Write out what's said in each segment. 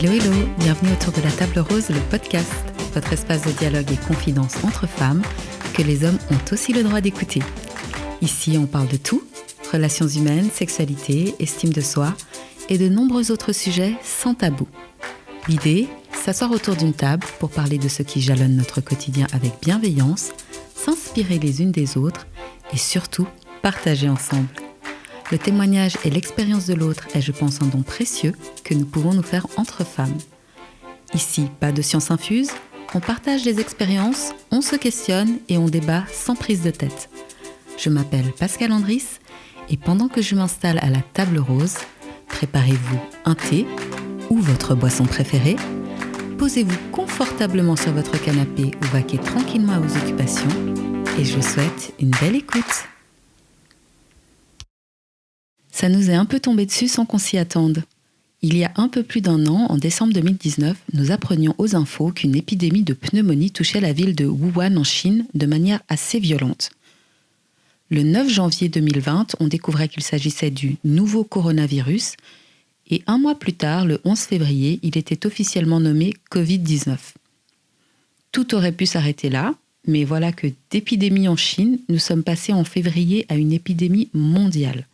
Hello, bienvenue autour de la Table Rose, le podcast, votre espace de dialogue et confidence entre femmes que les hommes ont aussi le droit d'écouter. Ici, on parle de tout, relations humaines, sexualité, estime de soi et de nombreux autres sujets sans tabou. L'idée, s'asseoir autour d'une table pour parler de ce qui jalonne notre quotidien avec bienveillance, s'inspirer les unes des autres et surtout partager ensemble. Le témoignage et l'expérience de l'autre est, je pense, un don précieux que nous pouvons nous faire entre femmes. Ici, pas de science infuse, on partage des expériences, on se questionne et on débat sans prise de tête. Je m'appelle Pascal Andris et pendant que je m'installe à la table rose, préparez-vous un thé ou votre boisson préférée, posez-vous confortablement sur votre canapé ou vaquez tranquillement à vos occupations et je vous souhaite une belle écoute. Ça nous est un peu tombé dessus sans qu'on s'y attende. Il y a un peu plus d'un an, en décembre 2019, nous apprenions aux infos qu'une épidémie de pneumonie touchait la ville de Wuhan en Chine de manière assez violente. Le 9 janvier 2020, on découvrait qu'il s'agissait du nouveau coronavirus et un mois plus tard, le 11 février, il était officiellement nommé Covid-19. Tout aurait pu s'arrêter là, mais voilà que d'épidémie en Chine, nous sommes passés en février à une épidémie mondiale.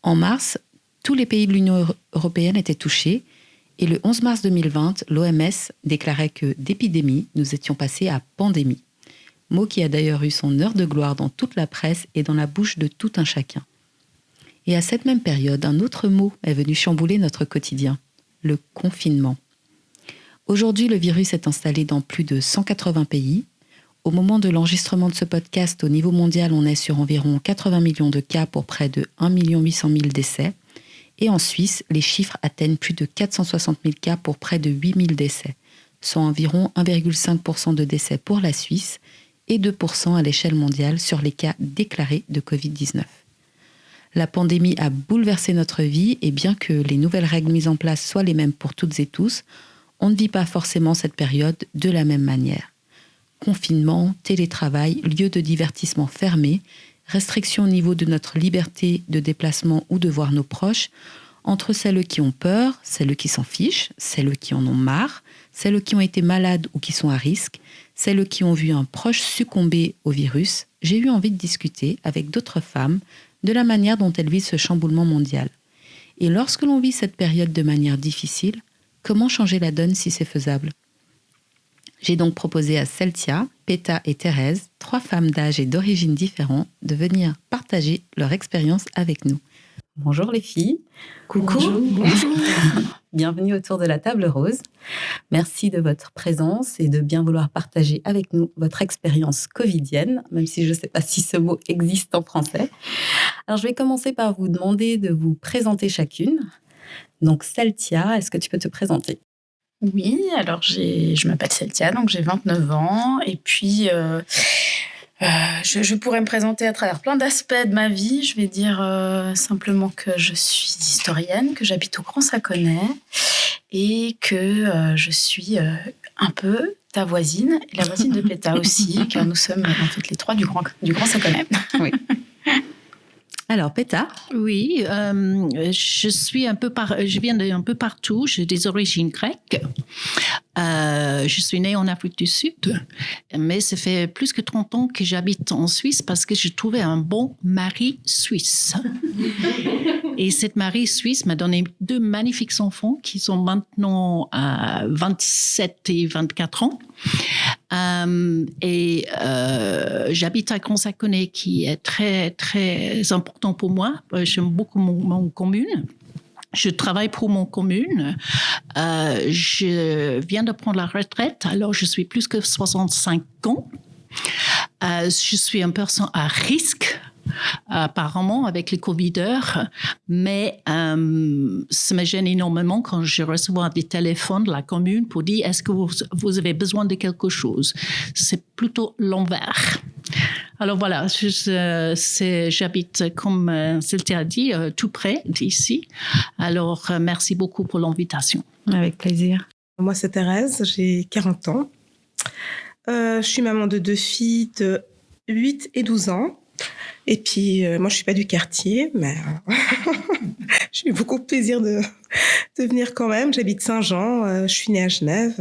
En mars, tous les pays de l'Union européenne étaient touchés et le 11 mars 2020, l'OMS déclarait que d'épidémie, nous étions passés à pandémie. Mot qui a d'ailleurs eu son heure de gloire dans toute la presse et dans la bouche de tout un chacun. Et à cette même période, un autre mot est venu chambouler notre quotidien, le confinement. Aujourd'hui, le virus est installé dans plus de 180 pays. Au moment de l'enregistrement de ce podcast, au niveau mondial, on est sur environ 80 millions de cas pour près de 1 800 000 décès. Et en Suisse, les chiffres atteignent plus de 460 000 cas pour près de 8 000 décès, soit environ 1,5% de décès pour la Suisse et 2% à l'échelle mondiale sur les cas déclarés de Covid-19. La pandémie a bouleversé notre vie et bien que les nouvelles règles mises en place soient les mêmes pour toutes et tous, on ne vit pas forcément cette période de la même manière. Confinement, télétravail, lieux de divertissement fermés, restrictions au niveau de notre liberté de déplacement ou de voir nos proches, entre celles qui ont peur, celles qui s'en fichent, celles qui en ont marre, celles qui ont été malades ou qui sont à risque, celles qui ont vu un proche succomber au virus, j'ai eu envie de discuter avec d'autres femmes de la manière dont elles vivent ce chamboulement mondial. Et lorsque l'on vit cette période de manière difficile, comment changer la donne si c'est faisable ? J'ai donc proposé à Celtia, Peta et Thérèse, 3 femmes d'âge et d'origine différents, de venir partager leur expérience avec nous. Bonjour les filles. Coucou. Bonjour. Bienvenue autour de la table rose. Merci de votre présence et de bien vouloir partager avec nous votre expérience covidienne, même si je ne sais pas si ce mot existe en français. Alors je vais commencer par vous demander de vous présenter chacune. Donc Celtia, est-ce que tu peux te présenter ? Oui, alors je m'appelle Celtia, donc j'ai 29 ans et puis je pourrais me présenter à travers plein d'aspects de ma vie. Je vais dire simplement que je suis historienne, que j'habite au Grand Saconnet et que je suis un peu ta voisine et la voisine de Peta aussi, car nous sommes en fait les 3 du Grand Saconnet. Oui. Alors, Peta ? Oui, je viens d'un peu partout. J'ai des origines grecques. Je suis née en Afrique du Sud, mais ça fait plus que 30 ans que j'habite en Suisse parce que j'ai trouvé un bon mari suisse. Et cette mari suisse m'a donné 2 magnifiques enfants qui sont maintenant 27 et 24 ans. J'habite à Grand Saconnet qui est très, très important pour moi. J'aime beaucoup mon commune. Je travaille pour mon commune. Je viens de prendre la retraite, alors je suis plus que 65 ans. Je suis une personne à risque, apparemment, avec les covideurs, mais ça me gêne énormément quand je reçois des téléphones de la commune pour dire « Est-ce que vous avez besoin de quelque chose ?» C'est plutôt l'envers. Alors voilà, j'habite, comme Celtia a dit, tout près d'ici. Alors, merci beaucoup pour l'invitation. Avec plaisir. Moi, c'est Thérèse, j'ai 40 ans. Je suis maman de 2 filles de 8 et 12 ans. Et puis, moi, je suis pas du quartier, mais j'ai eu beaucoup de plaisir de venir quand même. J'habite Saint-Jean, je suis née à Genève.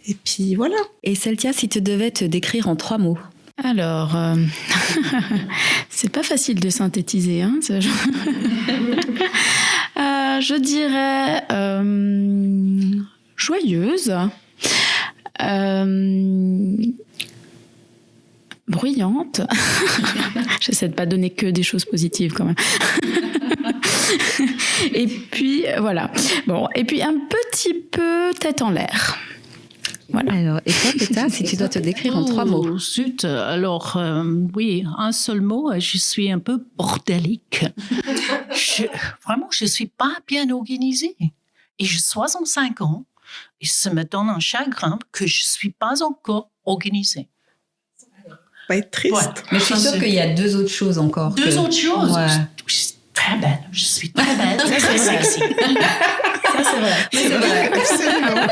Et puis, voilà. Et Celtia, si tu devais te décrire en 3 mots? Alors, c'est pas facile de synthétiser, hein, ce genre. Je dirais joyeuse, bruyante. J'essaie de pas donner que des choses positives quand même. Et puis voilà. Bon, et puis un petit peu tête en l'air. Voilà. Alors, et toi, Péta, si tu dois te décrire en 3 mots? Oh, zut. Alors, oui, un seul mot, je suis un peu bordélique. Vraiment, je ne suis pas bien organisée. Et j'ai 65 ans, et ça me donne un chagrin que je ne suis pas encore organisée. Pas être triste. Ouais. Mais je suis sûre qu'il y a 2 autres choses encore. Autres choses? Ouais. Je suis très belle. Je suis très belle. Très sexy. Ça, c'est vrai. C'est vrai. Absolument.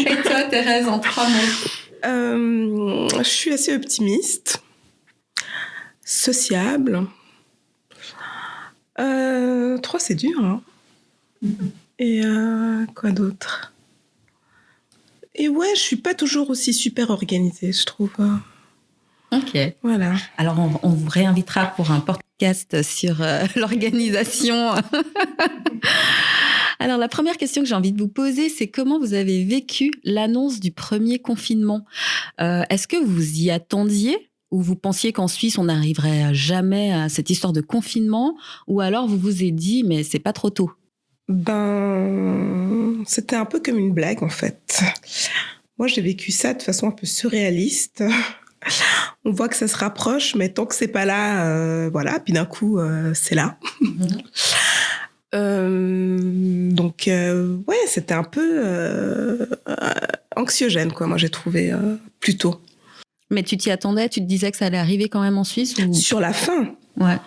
Et toi, Thérèse, en 3 mots? Je suis assez optimiste, sociable. 3, c'est dur, hein. Et quoi d'autre? Et ouais, je suis pas toujours aussi super organisée, je trouve. Ok. Voilà. Alors, on vous réinvitera pour un podcast sur l'organisation. Alors, la première question que j'ai envie de vous poser, c'est comment vous avez vécu l'annonce du premier confinement? Est-ce que vous y attendiez ou vous pensiez qu'en Suisse, on n'arriverait jamais à cette histoire de confinement? Ou alors, vous vous êtes dit, mais c'est pas trop tôt? C'était un peu comme une blague, en fait. Moi, j'ai vécu ça de façon un peu surréaliste. On voit que ça se rapproche, mais tant que c'est pas là, voilà. Puis d'un coup, c'est là. Donc, ouais, c'était un peu anxiogène, quoi. Moi, j'ai trouvé plutôt. Mais tu t'y attendais? Tu te disais que ça allait arriver quand même en Suisse ou... Sur la fin. Ouais.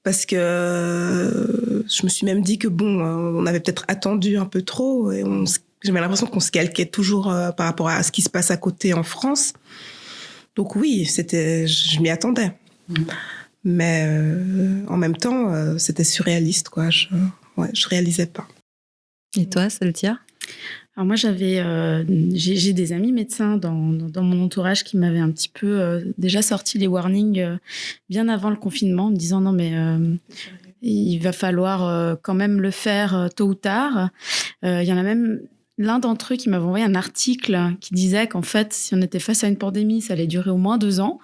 Parce que je me suis même dit que bon, on avait peut-être attendu un peu trop et j'avais l'impression qu'on se calquait toujours par rapport à ce qui se passe à côté en France. Donc oui, je m'y attendais. Mais en même temps, c'était surréaliste, quoi. Je réalisais pas. Et toi, Celtia? Alors moi, j'ai des amis médecins dans mon entourage qui m'avaient un petit peu déjà sorti les warnings bien avant le confinement, en me disant non mais il va falloir quand même le faire tôt ou tard. Il y en a même l'un d'entre eux qui m'avait envoyé un article qui disait qu'en fait, si on était face à une pandémie, ça allait durer au moins 2 ans.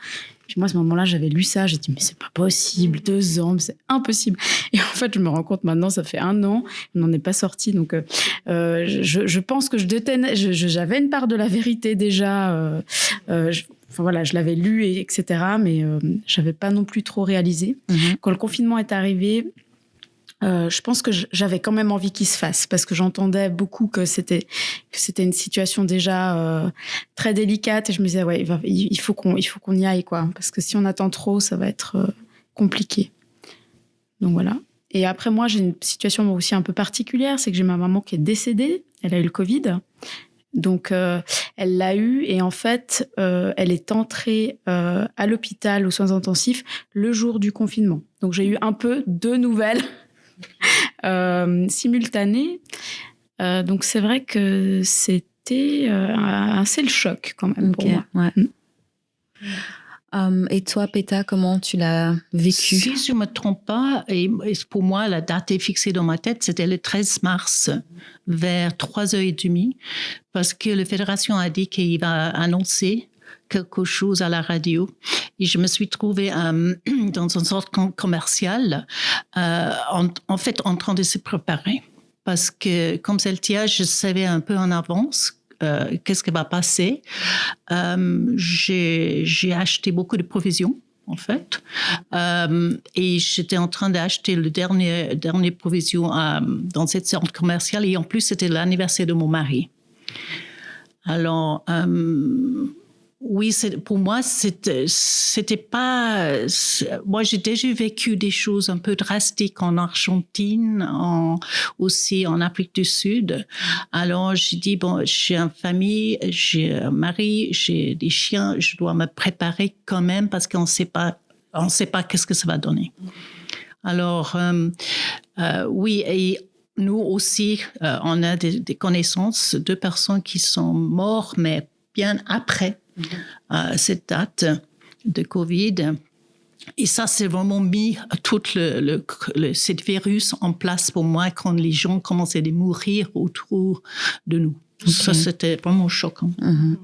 Puis moi, à ce moment-là, j'avais lu ça, j'ai dit, mais c'est pas possible, 2 ans, c'est impossible. Et en fait, je me rends compte maintenant, ça fait 1 an, on n'en est pas sorti. Donc, je pense que j'avais une part de la vérité déjà. Enfin voilà, je l'avais lu, etc. Mais j'avais pas non plus trop réalisé. Quand le confinement est arrivé, je pense que j'avais quand même envie qu'il se fasse parce que j'entendais beaucoup que c'était une situation déjà très délicate et je me disais ouais il faut qu'on y aille quoi parce que si on attend trop ça va être compliqué. Donc voilà. Et après moi j'ai une situation aussi un peu particulière, c'est que j'ai ma maman qui est décédée, elle a eu le Covid. Donc elle l'a eu et en fait elle est entrée à l'hôpital aux soins intensifs le jour du confinement. Donc j'ai eu un peu 2 nouvelles simultanées. Donc c'est vrai que c'était assez le choc quand même pour moi. Ouais. Et toi, Péta, comment tu l'as vécu? Si je ne me trompe pas, et pour moi, la date est fixée dans ma tête, c'était le 13 mars, vers 3h30, parce que la fédération a dit qu'il va annoncer quelque chose à la radio. Et je me suis trouvée dans une sorte commercial, en fait, en train de se préparer. Parce que, comme Celtia, je savais un peu en avance qu'est-ce qui va passer. J'ai acheté beaucoup de provisions, en fait. Et j'étais en train d'acheter le dernier provision dans cette centre commercial. Et en plus, c'était l'anniversaire de mon mari. Alors, Oui, pour moi, c'était pas. Moi, j'ai déjà vécu des choses un peu drastiques en Argentine, aussi en Afrique du Sud. Alors, j'ai dit bon, j'ai une famille, j'ai un mari, j'ai des chiens, je dois me préparer quand même parce qu'on sait pas qu'est-ce que ça va donner. Alors, oui, et nous aussi, on a des connaissances de personnes qui sont mortes, mais bien après cette date de Covid. Et ça, c'est vraiment mis tout ce virus en place pour moi quand les gens commençaient à mourir autour de nous. Okay. Ça, c'était vraiment choquant. Mm-hmm.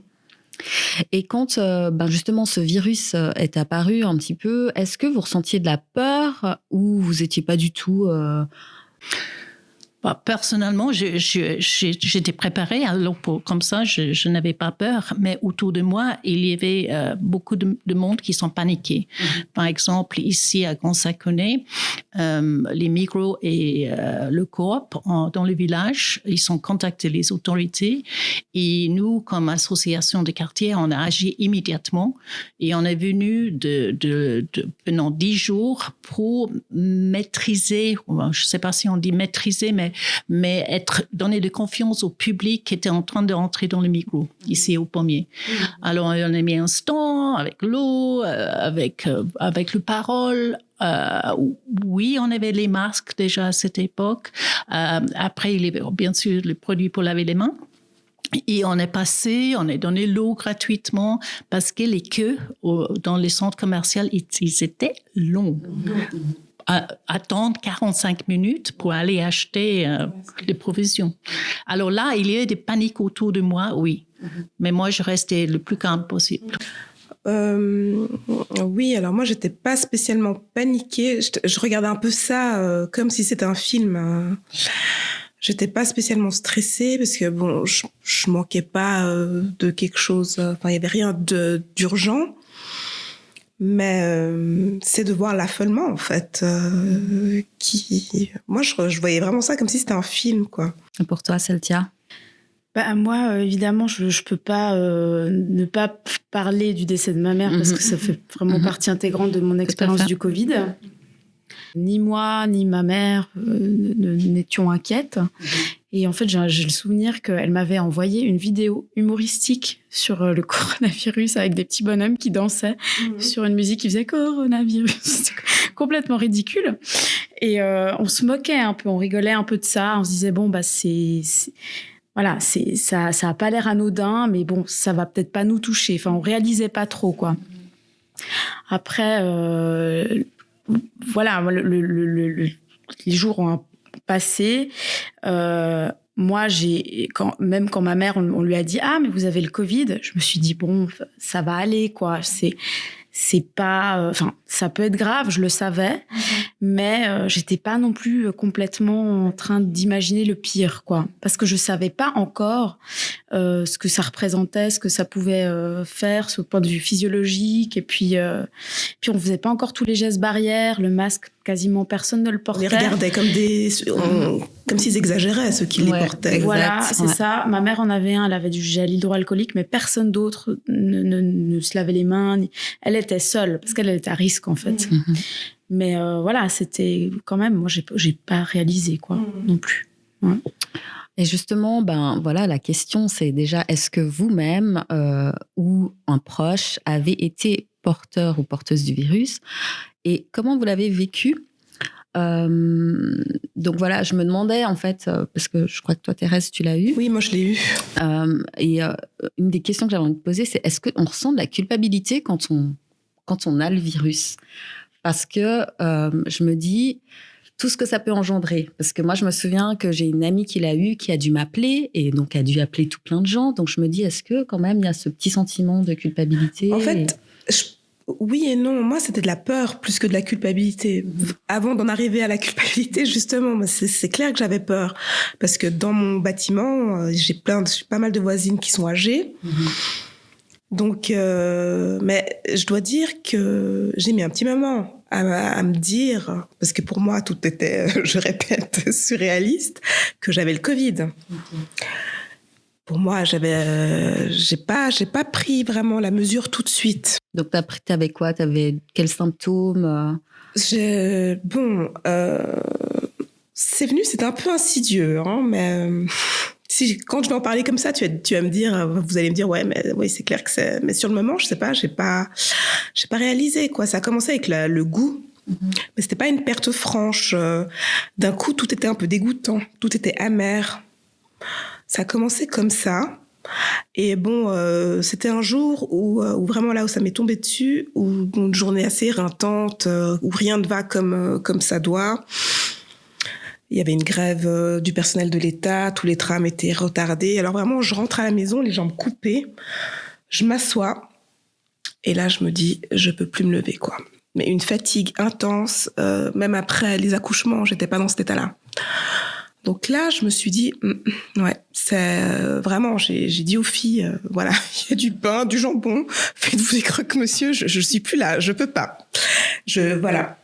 Et quand justement ce virus est apparu un petit peu, est-ce que vous ressentiez de la peur ou vous n'étiez pas du tout... Personnellement, j'étais préparée, alors comme ça, je n'avais pas peur. Mais autour de moi, il y avait beaucoup de monde qui sont paniqués. Mm-hmm. Par exemple, ici à Grand-Saconnex, les Migros et le Coop dans le village, ils ont contacté les autorités. Et nous, comme association de quartier, on a agi immédiatement. Et on est venu pendant 10 jours pour maîtriser, je ne sais pas si on dit maîtriser, mais donner de confiance au public qui était en train de rentrer dans le Migros, ici au Pommier. Alors, on a mis un stand avec l'eau, avec le parole. Oui, on avait les masques déjà à cette époque. Après, il y avait bien sûr le produit pour laver les mains. Et on a donné l'eau gratuitement parce que les queues dans les centres commerciaux, ils étaient longs. Attendre 45 minutes pour aller acheter des provisions. Alors là, il y a des paniques autour de moi, oui. Mais moi, je restais le plus calme possible. Oui, alors moi, j'étais pas spécialement paniquée. Je regardais un peu ça comme si c'était un film. J'étais pas spécialement stressée parce que bon, je manquais pas de quelque chose. Enfin, il y avait rien d'urgent. Mais c'est de voir l'affolement, en fait, moi, je voyais vraiment ça comme si c'était un film, quoi. Et pour toi, Celtia ? Moi, évidemment, je peux pas ne pas parler du décès de ma mère parce que ça fait vraiment partie intégrante de mon expérience du Covid. Ni moi, ni ma mère n'étions inquiètes. Et en fait, j'ai le souvenir qu'elle m'avait envoyé une vidéo humoristique sur le coronavirus avec des petits bonhommes qui dansaient sur une musique qui faisait coronavirus. C'était complètement ridicule. Et on se moquait un peu, on rigolait un peu de ça. On se disait, bon, voilà, ça a pas l'air anodin, mais bon, ça va peut-être pas nous toucher. Enfin, on réalisait pas trop, quoi. Après, voilà, les jours ont passé. Moi, même quand ma mère, on lui a dit « Ah, mais vous avez le Covid », je me suis dit « Bon, ça va aller, quoi. » C'est pas... Enfin, ça peut être grave, je le savais, mais j'étais pas non plus complètement en train d'imaginer le pire, quoi. Parce que je savais pas encore ce que ça représentait, ce que ça pouvait faire, sur le point de vue physiologique. Et puis on faisait pas encore tous les gestes barrières, le masque, quasiment personne ne le portait. On les regardait comme s'ils exagéraient, ceux qui les portaient. Exact. Voilà, c'est ça. Ma mère en avait un, elle avait du gel hydroalcoolique, mais personne d'autre ne se lavait les mains. Elle était seule, parce qu'elle était à risque, en fait. Mais voilà, c'était quand même... Moi, j'ai pas réalisé, quoi, non plus. Ouais. Et justement, voilà, la question, c'est déjà, est-ce que vous-même ou un proche avez été porteur ou porteuse du virus ? Et comment vous l'avez vécu ? Donc voilà, je me demandais en fait, parce que je crois que toi, Thérèse, tu l'as eu. Oui, moi je l'ai eu. Et une des questions que j'avais envie de poser, c'est est-ce qu'on ressent de la culpabilité quand on a le virus ? Parce que je me dis tout ce que ça peut engendrer. Parce que moi, je me souviens que j'ai une amie qui l'a eu, qui a dû m'appeler, et donc a dû appeler tout plein de gens. Donc je me dis, est-ce que quand même il y a ce petit sentiment de culpabilité ? En fait, oui et non. Moi, c'était de la peur plus que de la culpabilité. Avant d'en arriver à la culpabilité, justement, c'est clair que j'avais peur. Parce que dans mon bâtiment, j'ai pas mal de voisines qui sont âgées. Donc, mais je dois dire que j'ai mis un petit moment à me dire, parce que pour moi, tout était, je répète, surréaliste, que j'avais le Covid. Pour moi, j'ai pas pris vraiment la mesure tout de suite. Donc, t'avais quoi? T'avais quels symptômes? Bon, c'est venu, c'était un peu insidieux, hein, mais quand je vais en parler comme ça, tu vas me dire, vous allez me dire, ouais, mais oui, c'est clair que c'est. Mais sur le moment, je sais pas, j'ai pas réalisé quoi. Ça a commencé avec le goût, mais c'était pas une perte franche. D'un coup, tout était un peu dégoûtant, tout était amer. Ça a commencé comme ça. Et bon, c'était un jour où vraiment là où ça m'est tombé dessus, où une journée assez éreintante, où rien ne va comme ça doit. Il y avait une grève du personnel de l'État, tous les trams étaient retardés. Alors vraiment, je rentre à la maison, les jambes coupées, je m'assois et là je me dis, je peux plus me lever quoi. Mais une fatigue intense, même après les accouchements, j'étais pas dans cet état-là. Donc là, je me suis dit, ouais, c'est vraiment, j'ai dit aux filles, voilà, il y a du pain, du jambon, faites-vous des croques, monsieur, je suis plus là, je peux pas. Voilà.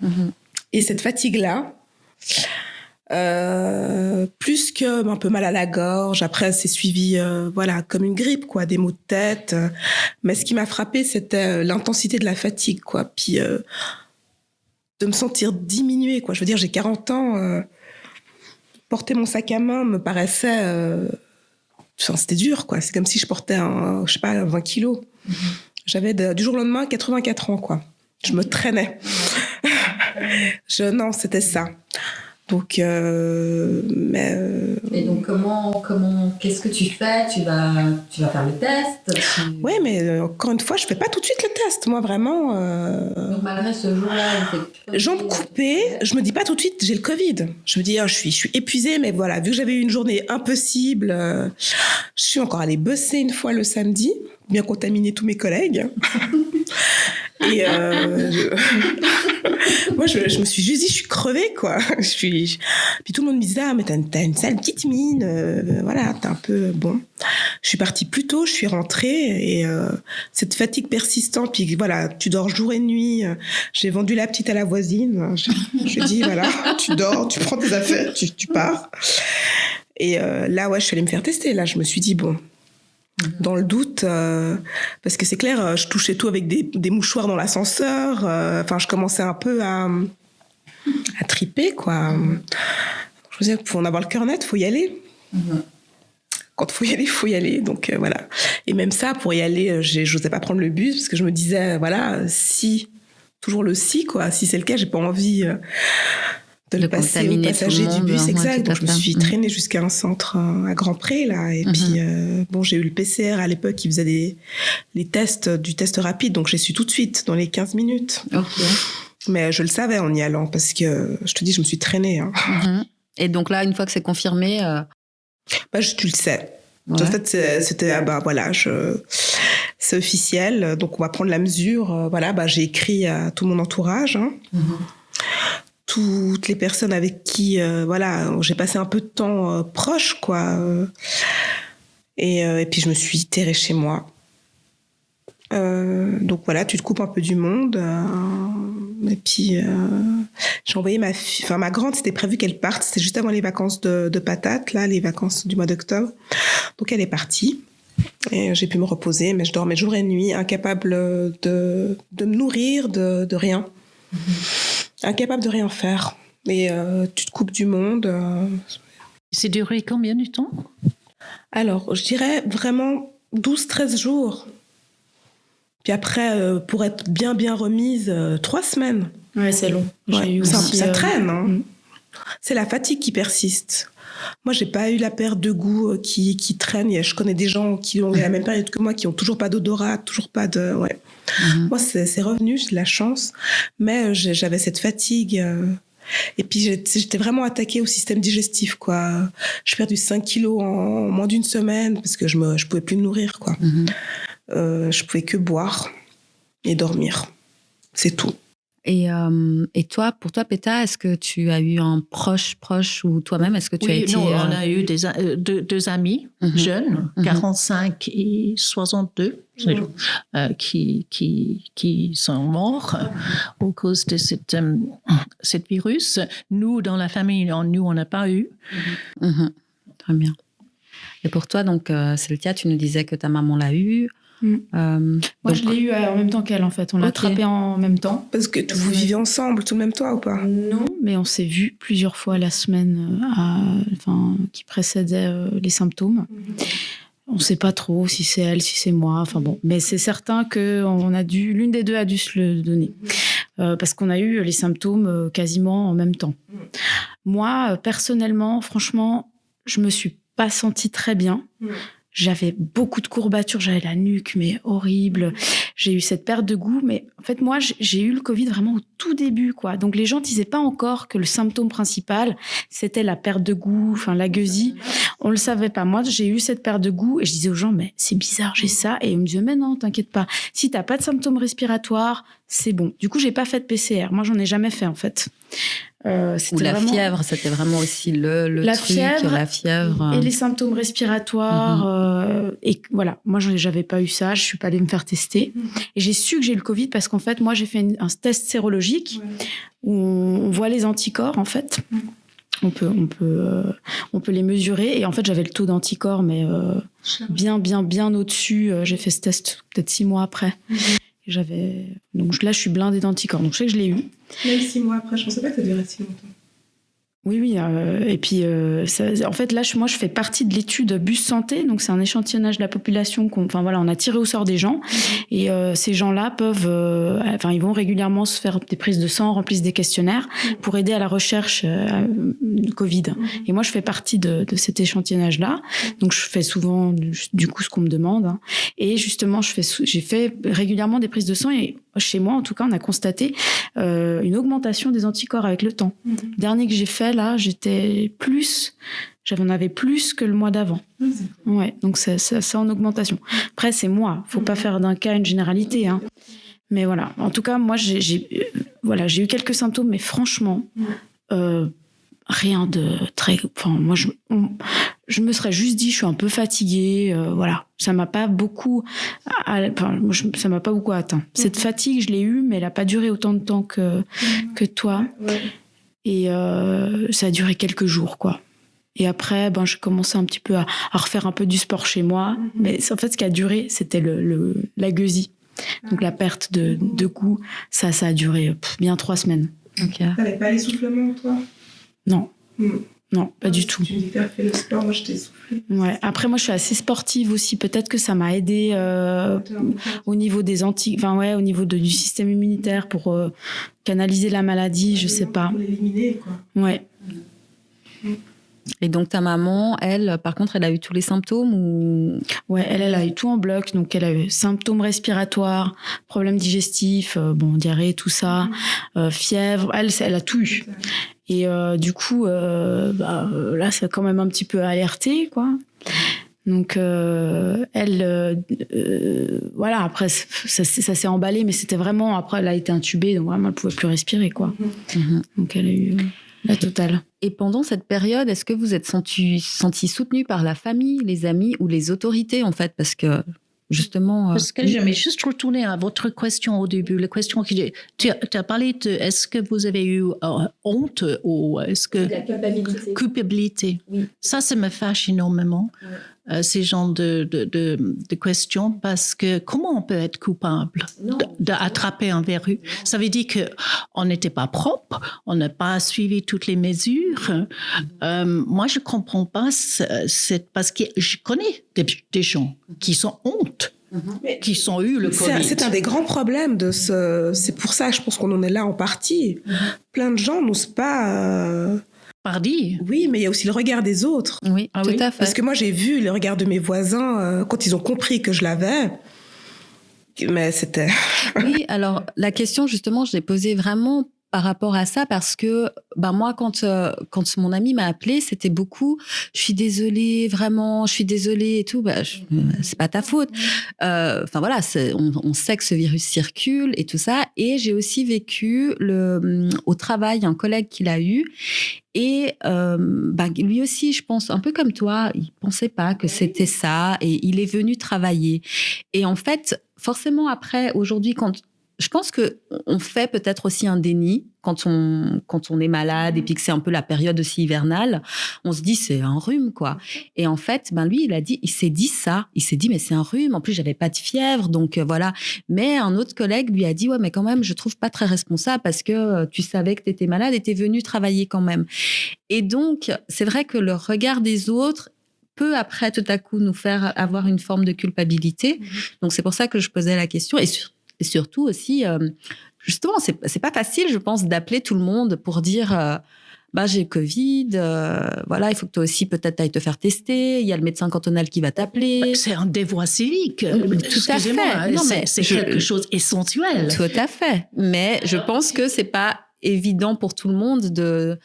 Et cette fatigue-là, plus que un peu mal à la gorge, après c'est suivi, voilà, comme une grippe, quoi, des maux de tête. Mais ce qui m'a frappée, c'était l'intensité de la fatigue, quoi. Puis de me sentir diminuée, quoi. Je veux dire, j'ai 40 ans. Porter mon sac à main me paraissait... Enfin, c'était dur, quoi. C'est comme si je portais, je sais pas, 20 kilos. J'avais du jour au lendemain 84 ans, quoi. Je me traînais. Non, c'était ça. Donc, Et donc, qu'est-ce que tu fais? Tu vas faire le test? Oui, mais encore une fois, je fais pas tout de suite le test. Moi, vraiment... Donc, malgré ce jour-là, jambes coupées, je me dis pas tout de suite, j'ai le Covid. Je me dis, je suis épuisée, mais voilà, vu que j'avais eu une journée impossible, je suis encore allée bosser une fois le samedi, bien contaminer tous mes collègues. Et moi, je me suis juste dit, je suis crevée, quoi. Puis tout le monde me disait, ah, mais t'as une sale petite mine, voilà, t'es un peu bon. Je suis partie plus tôt, je suis rentrée et cette fatigue persistante, puis voilà, tu dors jour et nuit. J'ai vendu la petite à la voisine. Je dis, voilà, tu dors, tu prends tes affaires, tu pars. Et là, ouais, je suis allée me faire tester. Là, je me suis dit, bon. Dans le doute, parce que c'est clair, je touchais tout avec des mouchoirs dans l'ascenseur. Enfin, je commençais un peu à triper, quoi. Je me disais, pour en avoir le cœur net, faut y aller. Quand faut y aller. Donc voilà. Et même ça, pour y aller, j'osais pas prendre le bus parce que je me disais, voilà, toujours le si, quoi. Si c'est le cas, j'ai pas envie de le passer aux passagers du bus, exact. Donc je me suis traînée jusqu'à un centre à Grand-Pré, là. Et puis, bon, j'ai eu le PCR à l'époque qui faisait les tests, du test rapide. Donc j'ai su tout de suite, dans les 15 minutes. Okay. Mais je le savais en y allant parce que, je te dis, je me suis traînée. Hein. Et donc là, une fois que c'est confirmé... tu le sais. Ouais. En fait, c'était, voilà, c'est officiel. Donc on va prendre la mesure. Voilà, j'ai écrit à tout mon entourage. Hein. Toutes les personnes avec qui voilà, j'ai passé un peu de temps proche, quoi. Et puis je me suis terrée chez moi. Donc voilà, tu te coupes un peu du monde. Et puis j'ai envoyé ma grande, c'était prévu qu'elle parte. C'était juste avant les vacances de patates, là, les vacances du mois d'octobre. Donc elle est partie. Et j'ai pu me reposer, mais je dormais jour et nuit, incapable de me nourrir, de rien. Incapable de rien faire. Et tu te coupes du monde. C'est duré combien de temps? Alors, je dirais vraiment 12-13 jours. Puis après, pour être bien remise, 3 semaines. Ouais, c'est long. Ouais, ça traîne. Hein. C'est la fatigue qui persiste. Moi, j'ai pas eu la perte de goût qui traîne. Je connais des gens qui ont la même période que moi, qui ont toujours pas d'odorat, toujours pas de... Ouais. Moi, c'est revenu, j'ai de la chance. Mais j'avais cette fatigue. Et puis, j'étais vraiment attaquée au système digestif, quoi. J'ai perdu 5 kilos en moins d'une semaine parce que je pouvais plus me nourrir, quoi. Je pouvais que boire et dormir. C'est tout. Et toi, pour toi, Peta, est-ce que tu as eu un proche ou toi-même, est-ce que tu as été... Non, on a eu deux amis jeunes, 45 et 62, qui sont morts à cause de cette virus. Nous, dans la famille, on n'a pas eu. Très bien. Et pour toi, donc, Céltia, tu nous disais que ta maman l'a eu. Moi, je l'ai eu en même temps qu'elle, en fait. On l'a attrapé en même temps. Parce que vous viviez ensemble, tout le même toit ou pas? Non, mais on s'est vus plusieurs fois la semaine qui précédait les symptômes. On ne sait pas trop si c'est elle, si c'est moi. Enfin bon, mais c'est certain que l'une des deux a dû se le donner. Parce qu'on a eu les symptômes quasiment en même temps. Moi, personnellement, franchement, je me suis pas sentie très bien. J'avais beaucoup de courbatures, j'avais la nuque, mais horrible. J'ai eu cette perte de goût, mais en fait, moi, j'ai eu le Covid vraiment au tout début, quoi. Donc, les gens disaient pas encore que le symptôme principal, c'était la perte de goût, enfin, la gueusie. On le savait pas. Moi, j'ai eu cette perte de goût et je disais aux gens, mais c'est bizarre, j'ai ça. Et ils me disaient, mais non, t'inquiète pas. Si t'as pas de symptômes respiratoires, c'est bon. Du coup, j'ai pas fait de PCR. Moi, j'en ai jamais fait, en fait. Ou la fièvre, c'était vraiment aussi le truc, la fièvre. Et les symptômes respiratoires. Et voilà, moi, j'avais pas eu ça. Je suis pas allée me faire tester. Et j'ai su que j'ai eu le Covid parce qu'en fait, moi, j'ai fait un test sérologique où on voit les anticorps, en fait. On peut les mesurer. Et en fait, j'avais le taux d'anticorps, mais bien au-dessus. J'ai fait ce test peut-être 6 mois après. Donc là, je suis blindée d'anticorps. Donc je sais que je l'ai eu. Même 6 mois après, je pensais pas que ça durait si longtemps. Oui. Et puis, en fait, là, moi, je fais partie de l'étude Bus Santé. Donc, c'est un échantillonnage de la population. On a tiré au sort des gens. Et ces gens-là peuvent... ils vont régulièrement se faire des prises de sang, remplissent des questionnaires pour aider à la recherche du Covid. Et moi, je fais partie de cet échantillonnage-là. Donc, je fais souvent, du coup, ce qu'on me demande. Hein. Et justement, j'ai fait régulièrement des prises de sang. Et chez moi, en tout cas, on a constaté une augmentation des anticorps avec le temps. Le dernier que j'ai fait, là, j'en avais plus que le mois d'avant. Ouais, donc c'est en augmentation. Après, c'est moi. Faut pas faire d'un cas une généralité. Hein. Mais voilà. En tout cas, moi, j'ai eu quelques symptômes, mais franchement, rien de très... Enfin, moi, je me serais juste dit, je suis un peu fatiguée. Voilà. Ça m'a pas beaucoup... ça m'a pas beaucoup atteint. Cette fatigue, je l'ai eue, mais elle a pas duré autant de temps que toi. Et ça a duré quelques jours, quoi. Et après, j'ai commencé un petit peu à refaire un peu du sport chez moi. Mais en fait, ce qui a duré, c'était la gueusie. Donc la perte de goût. Ça a duré bien 3 semaines. Okay. T'avais pas l'essoufflement, toi? Non. Non, pas du tout. Tu me dis que t'as fait le sport, moi je t'ai essoufflé. Ouais. Après, moi, je suis assez sportive aussi. Peut-être que ça m'a aidé au niveau des au niveau du système immunitaire pour canaliser la maladie, je sais pas. Pour l'éliminer, quoi. Ouais. Et donc ta maman, elle, par contre, elle a eu tous les symptômes ou... Ouais, elle a eu tout en bloc. Donc elle a eu symptômes respiratoires, problèmes digestifs, diarrhée, tout ça, fièvre. Elle a tout eu. Et du coup, là, ça a quand même un petit peu alerté, quoi. Donc après ça s'est emballé, mais c'était vraiment, après elle a été intubée, donc vraiment elle pouvait plus respirer, quoi. Donc elle a eu la totale. Et pendant cette période, est-ce que vous êtes senti soutenu par la famille, les amis ou les autorités, en fait, parce que justement... Parce que je vais juste retourner à votre question au début. La question que tu as parlé de est-ce que vous avez eu honte ou est-ce que... La culpabilité. Culpabilité. Oui. Ça me fâche énormément, ces genres de questions, parce que comment on peut être coupable d'attraper un virus? Ça veut dire qu'on n'était pas propre, on n'a pas suivi toutes les mesures. Moi, je ne comprends pas, parce que je connais des gens qui sont honte. Qui ont eu le Covid. C'est un des grands problèmes c'est pour ça, je pense qu'on en est là en partie. Plein de gens n'osent pas... Pardi. Oui, mais il y a aussi le regard des autres. Oui, tout à fait. Parce que moi, j'ai vu le regard de mes voisins quand ils ont compris que je l'avais. Mais c'était... Oui, alors la question, justement, je l'ai posée vraiment par rapport à ça, parce que moi, quand mon ami m'a appelée, c'était beaucoup « je suis désolée, vraiment, je suis désolée » et tout. C'est pas ta faute. Voilà, on sait que ce virus circule et tout ça. Et j'ai aussi vécu au travail un collègue qui l'a eu. Et lui aussi, je pense, un peu comme toi, il pensait pas que c'était ça et il est venu travailler. Et en fait, forcément après, aujourd'hui, quand je pense que on fait peut-être aussi un déni quand on est malade et puis que c'est un peu la période aussi hivernale. On se dit c'est un rhume quoi. Et en fait, lui il s'est dit ça. Il s'est dit mais c'est un rhume. En plus j'avais pas de fièvre donc voilà. Mais un autre collègue lui a dit ouais mais quand même je trouve pas très responsable parce que tu savais que t'étais malade et t'es venu travailler quand même. Et donc c'est vrai que le regard des autres peut après tout à coup nous faire avoir une forme de culpabilité. Donc c'est pour ça que je posais la question et surtout aussi justement c'est pas facile je pense d'appeler tout le monde pour dire j'ai Covid, voilà, il faut que toi aussi peut-être ailles te faire tester, il y a le médecin cantonal qui va t'appeler. C'est un devoir civique. Tout à fait. Non, mais c'est quelque chose d'essentiel. Tout à fait. Mais je pense que c'est pas évident pour tout le monde de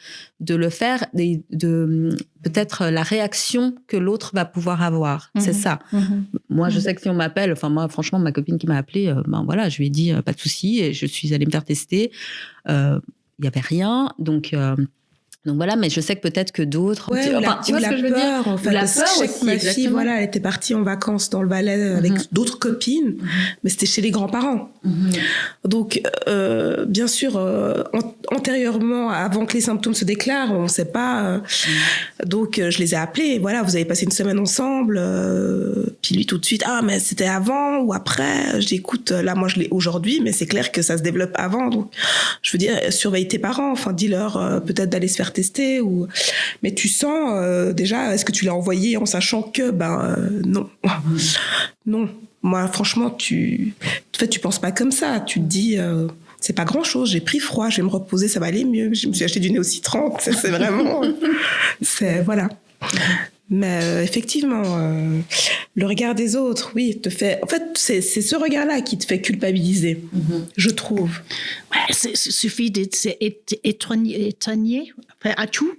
le faire, de peut-être la réaction que l'autre va pouvoir avoir. C'est ça. Moi, je sais que si on m'appelle, moi, franchement, ma copine qui m'a appelée, voilà, je lui ai dit pas de souci et je suis allée me faire tester. Il y avait rien, donc voilà, mais je sais que peut-être que d'autres... Ouais, tu vois ce que je veux dire en fait. La peur aussi, ma fille, voilà, elle était partie en vacances dans le Valais avec d'autres copines, mais c'était chez les grands-parents. Donc, bien sûr, antérieurement, avant que les symptômes se déclarent, on ne sait pas. Donc, je les ai appelés. Voilà, vous avez passé une semaine ensemble. Puis lui, tout de suite, mais c'était avant ou après. Je dis, écoute, là, moi, je l'ai aujourd'hui, mais c'est clair que ça se développe avant. Donc, je veux dire, surveille tes parents. Enfin, dis-leur peut-être d'aller se faire tester. Mais tu sens déjà, est-ce que tu l'as envoyé en sachant que, non. Non. Moi, franchement, tu penses pas comme ça. Tu te dis, c'est pas grand-chose. J'ai pris froid, je vais me reposer, ça va aller mieux. Je me suis acheté du Néocitran. C'est vraiment... voilà. Mais effectivement, le regard des autres, oui, te fait... En fait, c'est ce regard-là qui te fait culpabiliser, je trouve. Ouais, il suffit d'être étonné à tout.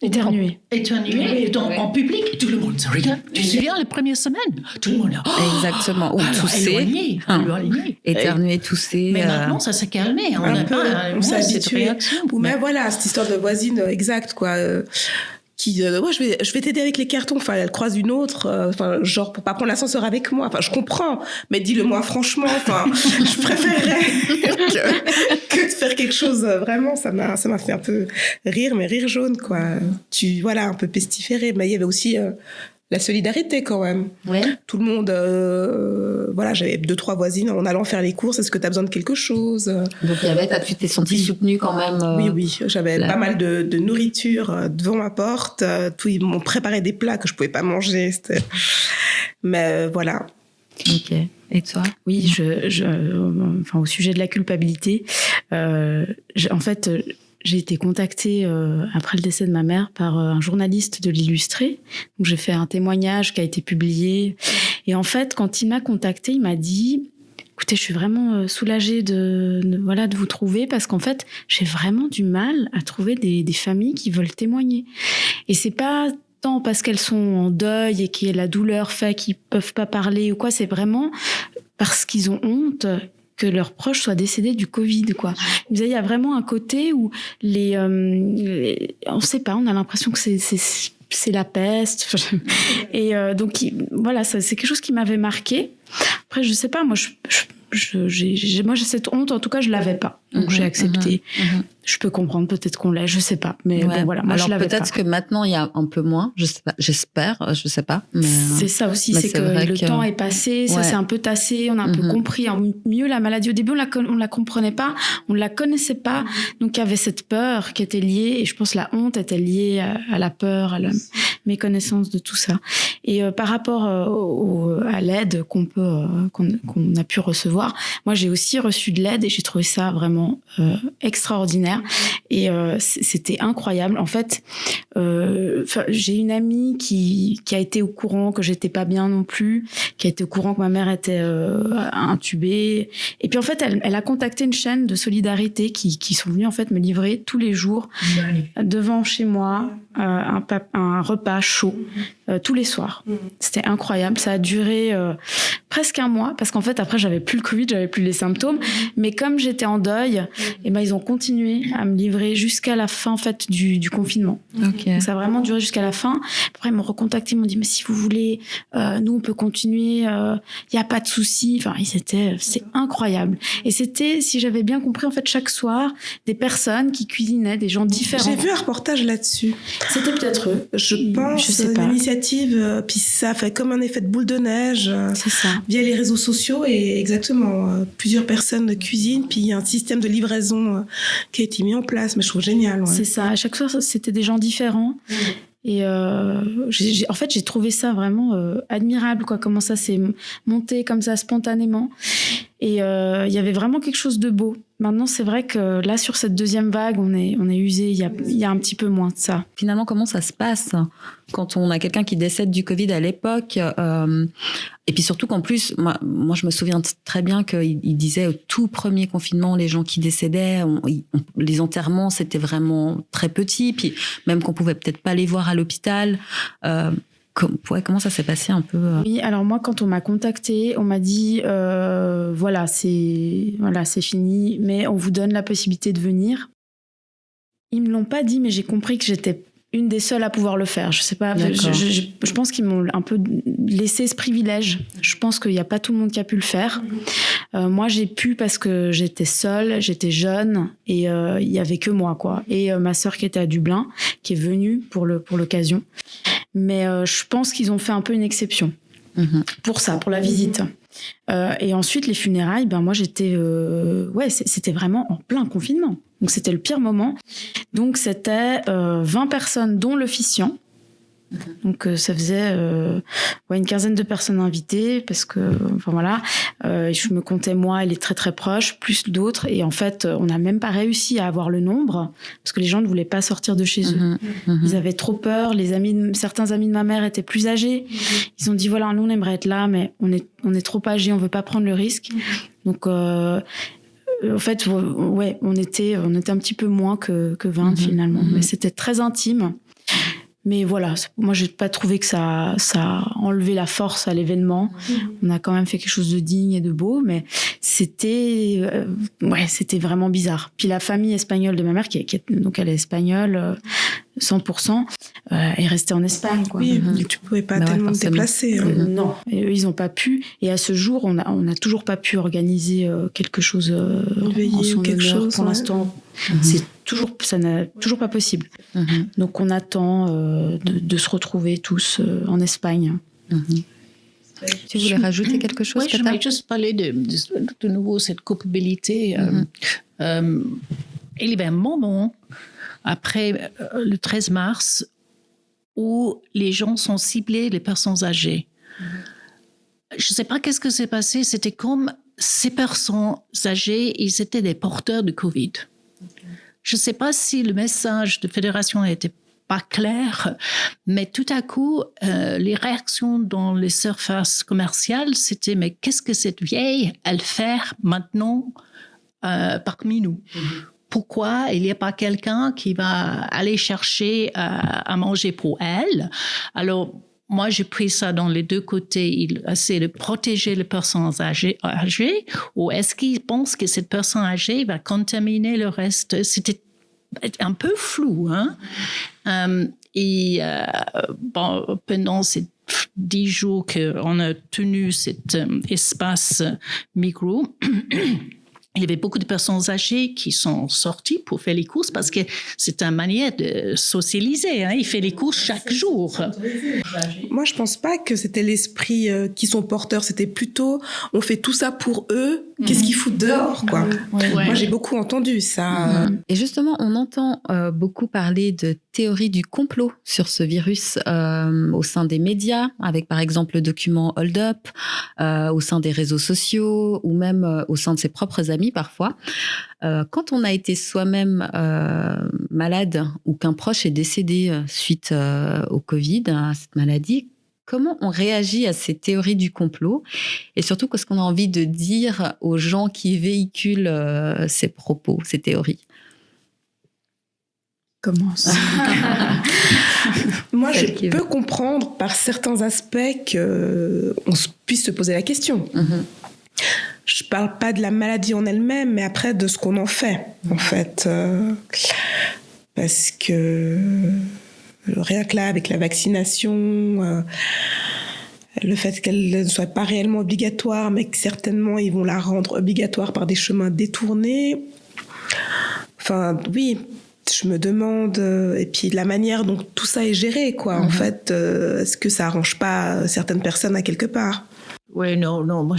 Éternuer. Éternuer en public, et tout le monde se regarde. Tu te souviens, les premières semaines, tout le monde est exactement. Ou tousser. Éloigné. Éternuer, tousser. Mais maintenant, ça s'est calmé. On s'est habitué. Ou mais même, voilà, cette histoire de voisine exacte, quoi. Qui je vais t'aider avec les cartons, enfin elle croise une autre, genre pour pas prendre l'ascenseur avec moi, je comprends, mais dis-le-moi franchement, je préférerais que de faire quelque chose vraiment. Ça m'a fait un peu rire, mais rire jaune quoi. Un peu pestiféré, mais il y avait aussi la solidarité quand même. Ouais. Tout le monde, j'avais 2-3 voisines en allant faire les courses. Est-ce que tu as besoin de quelque chose? Donc tu t'es sentie soutenue quand même. Oui, j'avais pas mal de nourriture devant ma porte. Ils m'ont préparé des plats que je pouvais pas manger. Mais voilà. Ok. Et toi? Oui, au sujet de la culpabilité, j'ai été contactée après le décès de ma mère par un journaliste de l'Illustré. Donc j'ai fait un témoignage qui a été publié. Et en fait, quand il m'a contactée, il m'a dit « Écoutez, je suis vraiment soulagée de vous trouver parce qu'en fait, j'ai vraiment du mal à trouver des familles qui veulent témoigner. Et c'est pas tant parce qu'elles sont en deuil et que la douleur fait qu'ils peuvent pas parler ou quoi, c'est vraiment parce qu'ils ont honte que leurs proches soient décédés du Covid, quoi. Il y a vraiment un côté où on sait pas, on a l'impression que c'est la peste. Et donc, c'est quelque chose qui m'avait marqué. Après, je sais pas, moi, j'ai cette honte, en tout cas, je l'avais pas. Donc, j'ai accepté. Je peux comprendre, peut-être qu'on l'ait, je sais pas. Mais moi, alors, je l'avais pas. Peut-être que maintenant, il y a un peu moins, je sais pas, j'espère, je sais pas. Mais c'est ça aussi, c'est que le temps est passé, ça s'est un peu tassé, on a un peu compris mieux la maladie. Au début, on la comprenait pas, on la connaissait pas. Donc, il y avait cette peur qui était liée, et je pense que la honte était liée à la peur, à la méconnaissance de tout ça. Et par rapport à l'aide qu'on a pu recevoir, moi, j'ai aussi reçu de l'aide et j'ai trouvé ça vraiment extraordinaire. Et c'était incroyable. En fait, j'ai une amie qui a été au courant que j'étais pas bien non plus, qui a été au courant que ma mère était intubée. Et puis en fait, elle a contacté une chaîne de solidarité qui sont venus en fait me livrer tous les jours devant chez moi un repas chaud tous les soirs. C'était incroyable. Ça a duré presque un mois parce qu'en fait après j'avais plus le Covid, j'avais plus les symptômes. Mais comme j'étais en deuil, ils ont continué à me livrer duré jusqu'à la fin en fait du confinement. Ok. Donc, ça a vraiment duré jusqu'à la fin. Après, ils m'ont recontacté, ils m'ont dit mais si vous voulez, nous on peut continuer, il y a pas de souci. Enfin, c'est incroyable. Et c'était, si j'avais bien compris, en fait, chaque soir, des personnes qui cuisinaient, des gens différents. J'ai vu un reportage là-dessus. C'était peut-être eux. Je pense, Je sais pas. l'initiative, puis ça fait comme un effet de boule de neige C'est ça. via les réseaux sociaux et exactement, plusieurs personnes de cuisine, puis il y a un système de livraison qui a été mis en place, mais je trouve génial. Ouais. C'est ça. À chaque soir, c'était des gens différents. Et en fait, j'ai trouvé ça vraiment admirable, quoi, comment ça s'est monté comme ça spontanément. Et il y avait vraiment quelque chose de beau. Maintenant, c'est vrai que là, sur cette deuxième vague, on est usé. Il y a un petit peu moins de ça. Finalement, comment ça se passe quand on a quelqu'un qui décède du Covid à l'époque et puis surtout qu'en plus, moi je me souviens très bien qu'il disait au tout premier confinement, les gens qui décédaient, les enterrements, c'était vraiment très petit. Puis même qu'on pouvait peut-être pas les voir à l'hôpital. Comment ça s'est passé un peu Oui, alors moi, quand on m'a contactée, on m'a dit voilà, c'est fini, mais on vous donne la possibilité de venir. Ils me l'ont pas dit, mais j'ai compris que j'étais une des seules à pouvoir le faire. Je sais pas, je pense qu'ils m'ont un peu laissé ce privilège. Je pense qu'il n'y a pas tout le monde qui a pu le faire. Moi, j'ai pu parce que j'étais seule, j'étais jeune et il y avait que moi, quoi. Et ma sœur qui était à Dublin, qui est venue pour l'occasion. Mais je pense qu'ils ont fait un peu une exception pour ça, pour la visite. Et ensuite, les funérailles, ben moi, j'étais... c'était vraiment en plein confinement. Donc, c'était le pire moment. Donc, c'était 20 personnes, dont l'officiant. Donc, ça faisait une quinzaine de personnes invitées parce que, enfin voilà, je me comptais moi et les très très proches, plus d'autres. Et en fait, on n'a même pas réussi à avoir le nombre parce que les gens ne voulaient pas sortir de chez eux. Ils avaient trop peur. Certains amis de ma mère étaient plus âgés. Ils ont dit voilà, nous on aimerait être là, mais on est trop âgés, on veut pas prendre le risque. Donc en fait, ouais, on était un petit peu moins que 20 finalement, mais c'était très intime. Mais voilà, moi, j'ai pas trouvé que ça a enlevé la force à l'événement. On a quand même fait quelque chose de digne et de beau, mais c'était vraiment bizarre. Puis la famille espagnole de ma mère, donc elle est espagnole 100%, est restée en Espagne, quoi. Oui, tu pouvais pas tellement te déplacer. Non, et eux, ils ont pas pu. Et à ce jour, on a toujours pas pu organiser quelque chose en son honneur. Pour l'instant, ça n'a toujours pas possible. Donc on attend de se retrouver tous en Espagne. Tu voulais rajouter quelque chose? Oui, je voulais juste parler de nouveau cette culpabilité. Il y avait un moment après le 13 mars où les gens sont ciblés, les personnes âgées. Je ne sais pas qu'est-ce que s'est passé. C'était comme ces personnes âgées, ils étaient des porteurs de Covid. Je ne sais pas si le message de Fédération n'était pas clair, mais tout à coup, les réactions dans les surfaces commerciales, c'était « mais qu'est-ce que cette vieille, elle fait maintenant parmi nous ?» Pourquoi il n'y a pas quelqu'un qui va aller chercher à manger pour elle? Alors, moi, j'ai pris ça dans les deux côtés. Il essaie de protéger les personnes âgées ou est-ce qu'il pense que cette personne âgée va contaminer le reste? C'était un peu flou. Pendant ces 10 jours qu'on a tenu cet espace micro, il y avait beaucoup de personnes âgées qui sont sorties pour faire les courses parce que c'est une manière de socialiser. Il fait les courses chaque jour. Moi, je pense pas que c'était l'esprit qui sont porteurs. C'était plutôt, on fait tout ça pour eux. Qu'est-ce qu'ils foutent dehors, quoi. Moi, j'ai beaucoup entendu ça. Et justement, on entend beaucoup parler de théorie du complot sur ce virus au sein des médias, avec par exemple le document Hold Up, au sein des réseaux sociaux ou même au sein de ses propres amis parfois. Quand on a été soi-même malade ou qu'un proche est décédé suite au Covid, à cette maladie, comment on réagit à ces théories du complot et surtout qu'est-ce qu'on a envie de dire aux gens qui véhiculent ces propos, ces théories? Comment ça? Moi, je peux comprendre par certains aspects qu'on puisse se poser la question. je parle pas de la maladie en elle-même, mais après de ce qu'on en fait, en fait. Parce que rien que là, avec la vaccination, le fait qu'elle ne soit pas réellement obligatoire, mais que certainement ils vont la rendre obligatoire par des chemins détournés. Enfin, oui, je me demande, et puis la manière dont tout ça est géré, quoi. En fait, est-ce que ça arrange pas certaines personnes à quelque part? Oui, non, moi,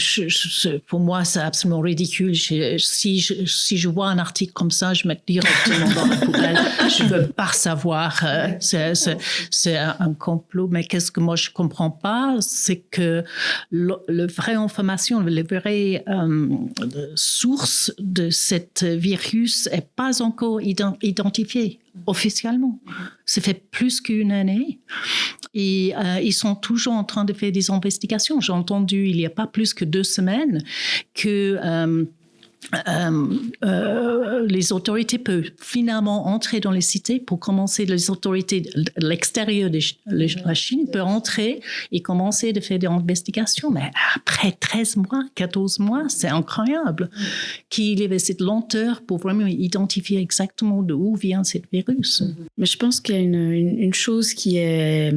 pour moi, c'est absolument ridicule. Si je vois un article comme ça, je mets directement dans la poubelle. Je ne veux pas savoir. C'est un complot. Mais qu'est-ce que moi, je ne comprends pas, c'est que la vraie information, la vraie source de cet virus n'est pas encore identifiée officiellement. Ça fait plus qu'une année. Et ils sont toujours en train de faire des investigations. J'ai entendu il n'y a pas plus que 2 semaines que les autorités peuvent finalement entrer dans les cités pour commencer. Les autorités de l'extérieur de la Chine peuvent entrer et commencer de faire des investigations. Mais après 13 mois, 14 mois, c'est incroyable qu'il y avait cette lenteur pour vraiment identifier exactement d'où vient ce virus. Mais je pense qu'il y a une chose qui est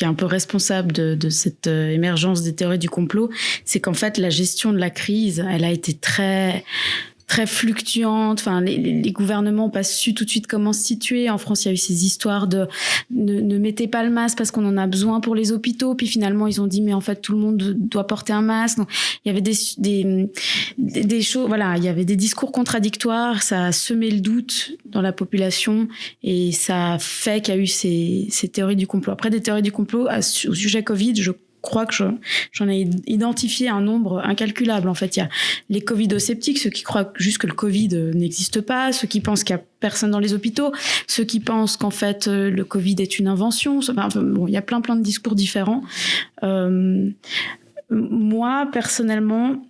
un peu responsable de cette émergence des théories du complot, c'est qu'en fait, la gestion de la crise, elle a été très fluctuante. Enfin, les gouvernements n'ont pas su tout de suite comment se situer. En France, il y a eu ces histoires de ne mettez pas le masque parce qu'on en a besoin pour les hôpitaux. Puis finalement, ils ont dit mais en fait tout le monde doit porter un masque. Donc, il y avait des choses. Voilà, il y avait des discours contradictoires. Ça a semé le doute dans la population et ça a fait qu'il y a eu ces théories du complot. Après, des théories du complot au sujet Covid, je crois que j'en ai identifié un nombre incalculable. En fait, il y a les covidosceptiques, ceux qui croient juste que le Covid n'existe pas, ceux qui pensent qu'il n'y a personne dans les hôpitaux, ceux qui pensent qu'en fait le Covid est une invention. Enfin, bon, il y a plein de discours différents. Moi, personnellement,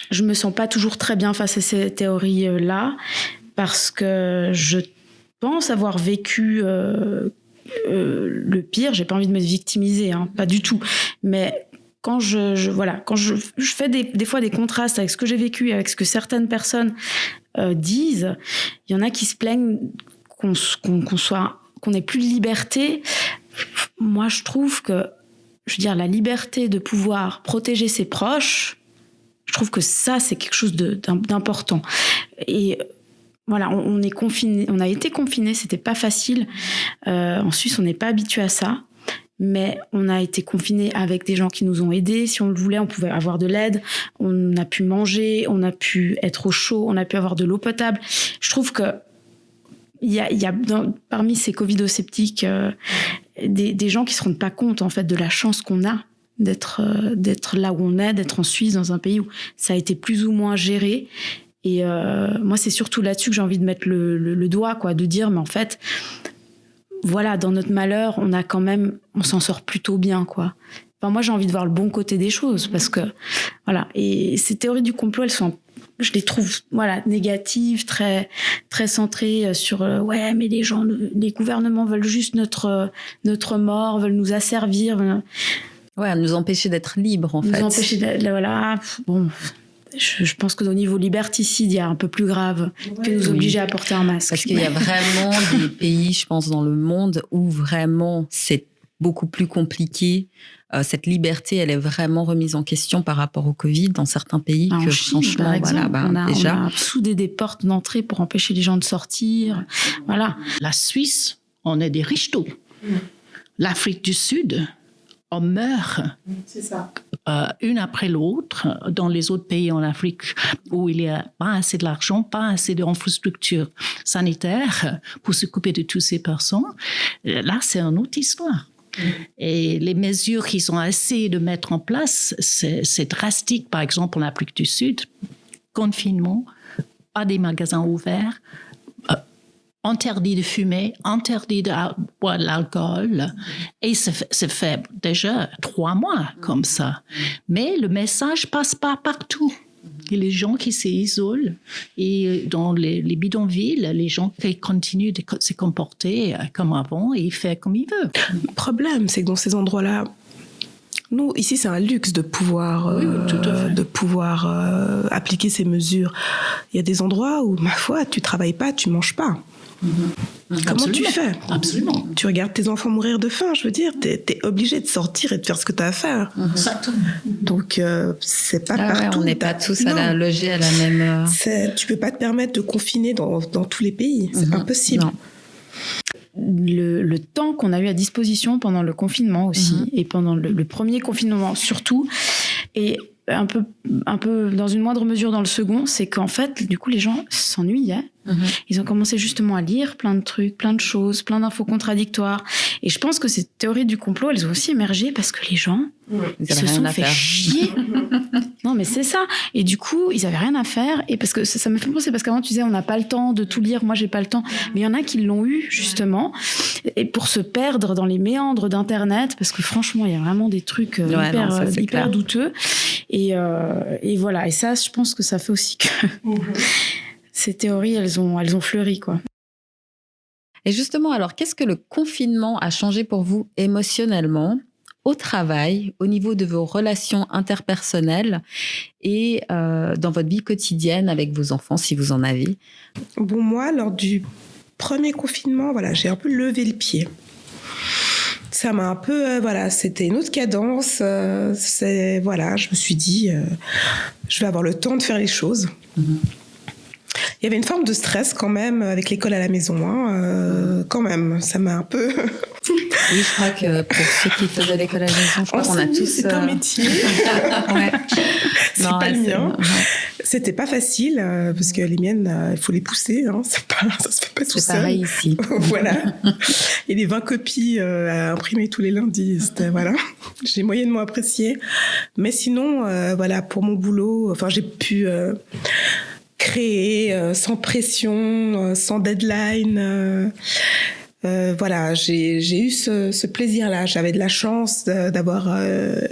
je me sens pas toujours très bien face à ces théories-là parce que je pense avoir vécu le pire. J'ai pas envie de me victimiser, hein, pas du tout. Mais quand je fais des fois des contrastes avec ce que j'ai vécu et avec ce que certaines personnes disent, il y en a qui se plaignent qu'on ait plus de liberté. Moi, je trouve que, la liberté de pouvoir protéger ses proches, je trouve que ça, c'est quelque chose d'important. Et voilà, on est confiné, on a été confinés, c'était pas facile. En Suisse, on n'est pas habitué à ça, mais on a été confinés avec des gens qui nous ont aidés. Si on le voulait, on pouvait avoir de l'aide. On a pu manger, on a pu être au chaud, on a pu avoir de l'eau potable. Je trouve que il y a parmi ces covidosceptiques des gens qui se rendent pas compte en fait de la chance qu'on a d'être là où on est, d'être en Suisse, dans un pays où ça a été plus ou moins géré. Et moi, c'est surtout là-dessus que j'ai envie de mettre le doigt, quoi, de dire, mais en fait, voilà, dans notre malheur, on s'en sort plutôt bien, quoi. Enfin, moi, j'ai envie de voir le bon côté des choses, parce que, voilà. Et ces théories du complot, je les trouve, voilà, négatives, très, très centrées sur, ouais, mais les gouvernements veulent juste notre mort, veulent nous asservir. Ouais, nous empêcher d'être libres, en fait. Nous empêcher voilà, bon. Je pense qu'au niveau liberticide, il y a un peu plus grave que nous obliger à porter un masque. Parce qu'il y a vraiment des pays, je pense, dans le monde où vraiment c'est beaucoup plus compliqué. Cette liberté, elle est vraiment remise en question par rapport au Covid dans certains pays. En Chine, franchement, par exemple, déjà, on a soudé des portes d'entrée pour empêcher les gens de sortir. Voilà. La Suisse, on est des richetos. L'Afrique du Sud, on meurt. C'est ça. Une après l'autre, dans les autres pays en Afrique où il n'y a pas assez de l'argent, pas assez d'infrastructures sanitaires pour s'occuper de toutes ces personnes. Là, c'est une autre histoire. Et les mesures qu'ils ont essayé de mettre en place, c'est drastique. Par exemple, en Afrique du Sud, confinement, pas des magasins ouverts, interdit de fumer, interdit de boire de l'alcool. Et c'est fait déjà 3 mois comme ça. Mais le message passe pas partout. Il y a les gens qui s'isolent et dans les bidonvilles, les gens qui continuent de se comporter comme avant et ils font comme ils veulent. Le problème, c'est que dans ces endroits-là, Nous, ici, c'est un luxe de pouvoir, tout à fait. Appliquer ces mesures. Il y a des endroits où, ma foi, tu travailles pas, tu manges pas. Comment tu fais? Absolument. Tu regardes tes enfants mourir de faim, je veux dire, t'es obligé de sortir et de faire ce que t'as à faire. Exactement. Donc, c'est pas Ah ouais, partout. on n'est pas tous Non. logés à la même... Tu peux pas te permettre de confiner dans tous les pays. C'est impossible. Non. Le temps qu'on a eu à disposition pendant le confinement aussi, et pendant le premier confinement surtout, et un peu dans une moindre mesure dans le second, c'est qu'en fait, du coup, les gens s'ennuyaient. Ils ont commencé justement à lire plein de trucs, plein de choses, plein d'infos contradictoires. Et je pense que ces théories du complot, elles ont aussi émergé parce que les gens Ils se avaient rien sont à fait faire. chier. Non, mais c'est ça. Et du coup, ils avaient rien à faire. Et parce que ça me fait penser, parce qu'avant, tu disais, on n'a pas le temps de tout lire. Moi, j'ai pas le temps. Mais il y en a qui l'ont eu, justement. Et pour se perdre dans les méandres d'Internet, parce que franchement, il y a vraiment des trucs hyper clair. douteux. Et voilà. Et ça, je pense que ça fait aussi que ces théories, elles ont fleuri, quoi. Et justement, alors, qu'est-ce que le confinement a changé pour vous émotionnellement, au travail, au niveau de vos relations interpersonnelles et dans votre vie quotidienne avec vos enfants, si vous en avez? Bon, moi, lors du premier confinement, voilà, j'ai un peu levé le pied. Ça m'a un peu... c'était une autre cadence. Je me suis dit, je vais avoir le temps de faire les choses. Il y avait une forme de stress quand même avec l'école à la maison. Quand même, ça m'a un peu... Oui, je crois que pour ceux qui faisaient l'école à la maison, je crois qu'on a tous... C'est un métier. Ouais. C'est pas le mien. C'était pas facile parce que les miennes, il faut les pousser. Ça se fait pas tout seul. C'est pareil ici. Voilà. Et les 20 copies à imprimer tous les lundis, voilà. J'ai moyennement apprécié. Mais sinon, pour mon boulot, j'ai pu créer sans pression, sans deadline. J'ai eu ce plaisir-là. J'avais de la chance d'avoir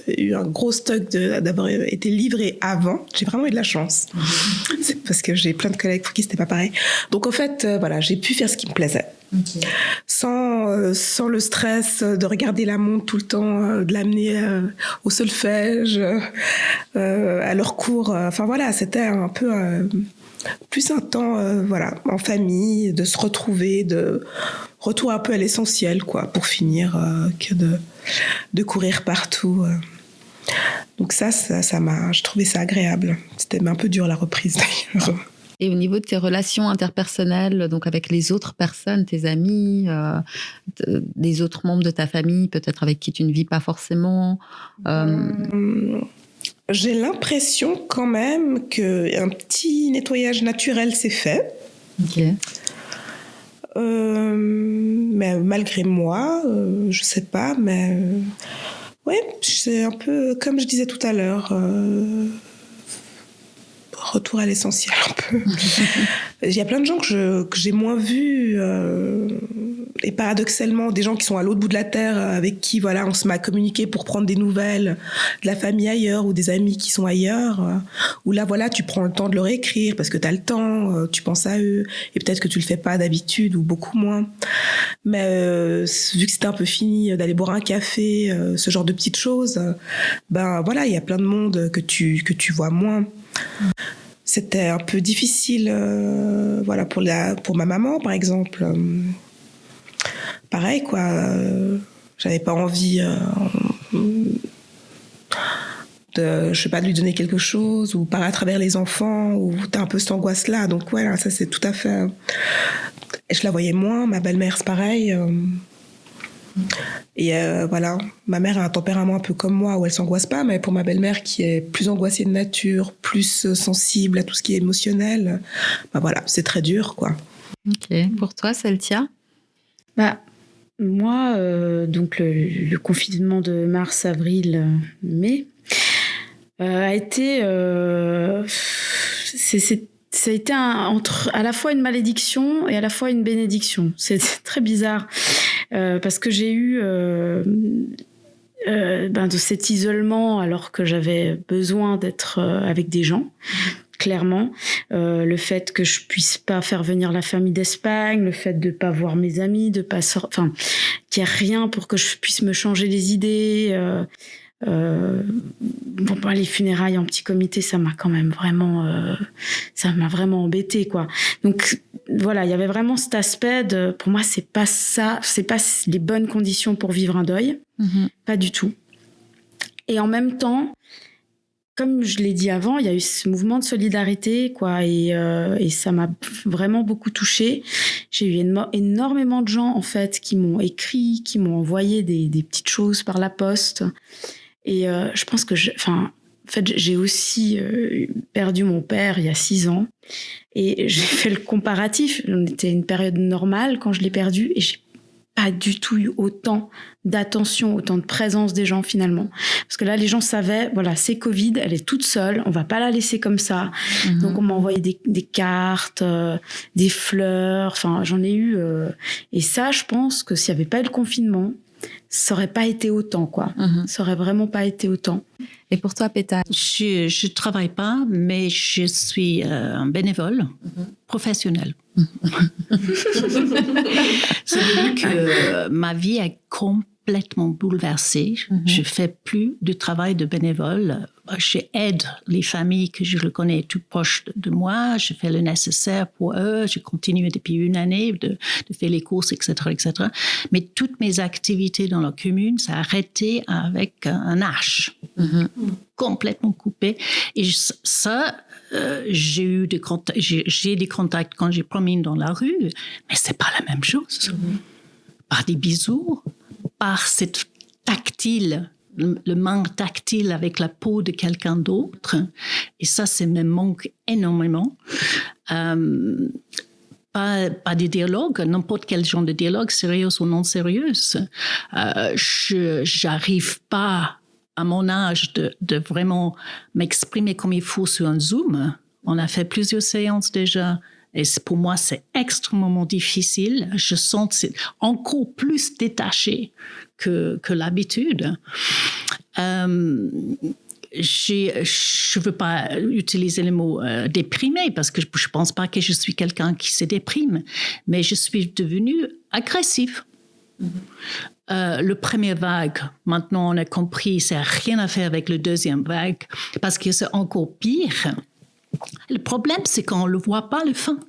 eu un gros stock, d'avoir été livré avant. J'ai vraiment eu de la chance. C'est parce que j'ai plein de collègues pour qui c'était pas pareil. Donc en fait, j'ai pu faire ce qui me plaisait. Okay. Sans le stress de regarder la montre tout le temps, de l'amener au solfège, à leur cours. C'était un peu... plus un temps en famille, de se retrouver, de retour un peu à l'essentiel, quoi, pour finir que de courir partout. Donc ça je trouvais ça agréable. C'était un peu dur la reprise d'ailleurs. Et au niveau de tes relations interpersonnelles, donc avec les autres personnes, tes amis, des autres membres de ta famille, peut-être avec qui tu ne vis pas forcément J'ai l'impression quand même qu'un petit nettoyage naturel s'est fait. Ok. Mais malgré moi, je sais pas, mais c'est un peu comme je disais tout à l'heure. Retour à l'essentiel un peu. Il y a plein de gens que j'ai moins vus et paradoxalement des gens qui sont à l'autre bout de la terre avec qui on se met à communiquer pour prendre des nouvelles de la famille ailleurs ou des amis qui sont ailleurs où là tu prends le temps de leur écrire parce que tu as le temps, tu penses à eux et peut-être que tu le fais pas d'habitude ou beaucoup moins, mais vu que c'était un peu fini d'aller boire un café, ce genre de petites choses, il y a plein de monde que tu vois moins. C'était un peu difficile pour ma maman par exemple. Pareil quoi, j'avais pas envie de lui donner quelque chose ou par à travers les enfants ou t'as un peu cette angoisse là, donc voilà, ça c'est tout à fait. Et je la voyais moins, ma belle-mère c'est pareil. Et ma mère a un tempérament un peu comme moi où elle s'angoisse pas, mais pour ma belle-mère qui est plus angoissée de nature, plus sensible à tout ce qui est émotionnel, c'est très dur quoi. Ok. Pour toi, Celtia? Moi, donc le confinement de mars, avril, mai a été ça a été à la fois une malédiction et à la fois une bénédiction. C'est très bizarre. Parce que j'ai eu de cet isolement alors que j'avais besoin d'être avec des gens, clairement. Le fait que je puisse pas faire venir la famille d'Espagne, le fait de pas voir mes amis, de pas qu'il y a rien pour que je puisse me changer les idées. Les funérailles en petit comité, ça m'a quand même vraiment, embêtée, quoi. Donc voilà, il y avait vraiment cet aspect de, pour moi, c'est pas les bonnes conditions pour vivre un deuil, pas du tout. Et en même temps, comme je l'ai dit avant, il y a eu ce mouvement de solidarité, quoi, et ça m'a vraiment beaucoup touchée. J'ai eu énormément de gens, en fait, qui m'ont écrit, qui m'ont envoyé des petites choses par la poste. Et je pense que j'ai aussi perdu mon père il y a 6 ans. Et j'ai fait le comparatif. On était une période normale quand je l'ai perdu et j'ai pas du tout eu autant d'attention, autant de présence des gens finalement. Parce que là, les gens savaient, voilà, c'est Covid, elle est toute seule, on va pas la laisser comme ça. Donc on m'a envoyé des cartes, des fleurs, enfin j'en ai eu. Et ça, je pense que s'il y avait pas eu le confinement, ça aurait pas été autant, quoi. Ça aurait vraiment pas été autant. Et pour toi, Péta? Je travaille pas, mais je suis un bénévole professionnel. C'est vrai que ma vie est complètement bouleversée. Je fais plus de travail de bénévole. J'aide les familles que je connais tout proches de moi. Je fais le nécessaire pour eux. Je continue depuis une année de faire les courses, etc., etc. Mais toutes mes activités dans la commune, ça a arrêté avec un H. Complètement coupé. Et ça, j'ai des contacts quand je promène dans la rue, mais c'est pas la même chose. Par des bisous, par cette tactile, le manque tactile avec la peau de quelqu'un d'autre. Et ça me manque énormément. Pas des dialogues, n'importe quel genre de dialogue, sérieux ou non sérieux. J'arrive pas à mon âge de vraiment m'exprimer comme il faut sur un Zoom. On a fait plusieurs séances déjà. Et pour moi, c'est extrêmement difficile. Je sens que c'est encore plus détaché que l'habitude. Je veux pas utiliser le mot déprimé parce que je pense pas que je suis quelqu'un qui se déprime, mais je suis devenue agressive. Le premier vague, maintenant on a compris, ça n'a rien à faire avec le deuxième vague parce que c'est encore pire. Le problème, c'est qu'on ne le voit pas le fin.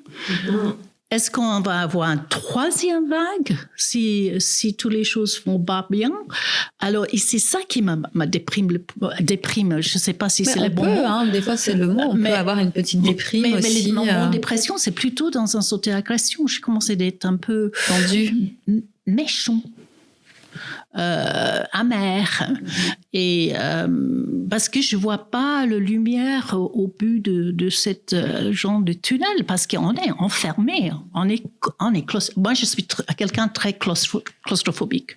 Est-ce qu'on va avoir une troisième vague si toutes les choses vont pas bien? Alors, et c'est ça qui me déprime. Je ne sais pas si c'est le bon mot. Des fois, c'est le mot. On peut avoir une petite déprime aussi. Mais le mot dépression, c'est plutôt dans un côté agression. Je commençais d'être un peu tendu, méchant. Amer et parce que je vois pas la lumière au bout de cette genre de tunnel parce qu'on est enfermé, on est moi je suis quelqu'un de très claustrophobique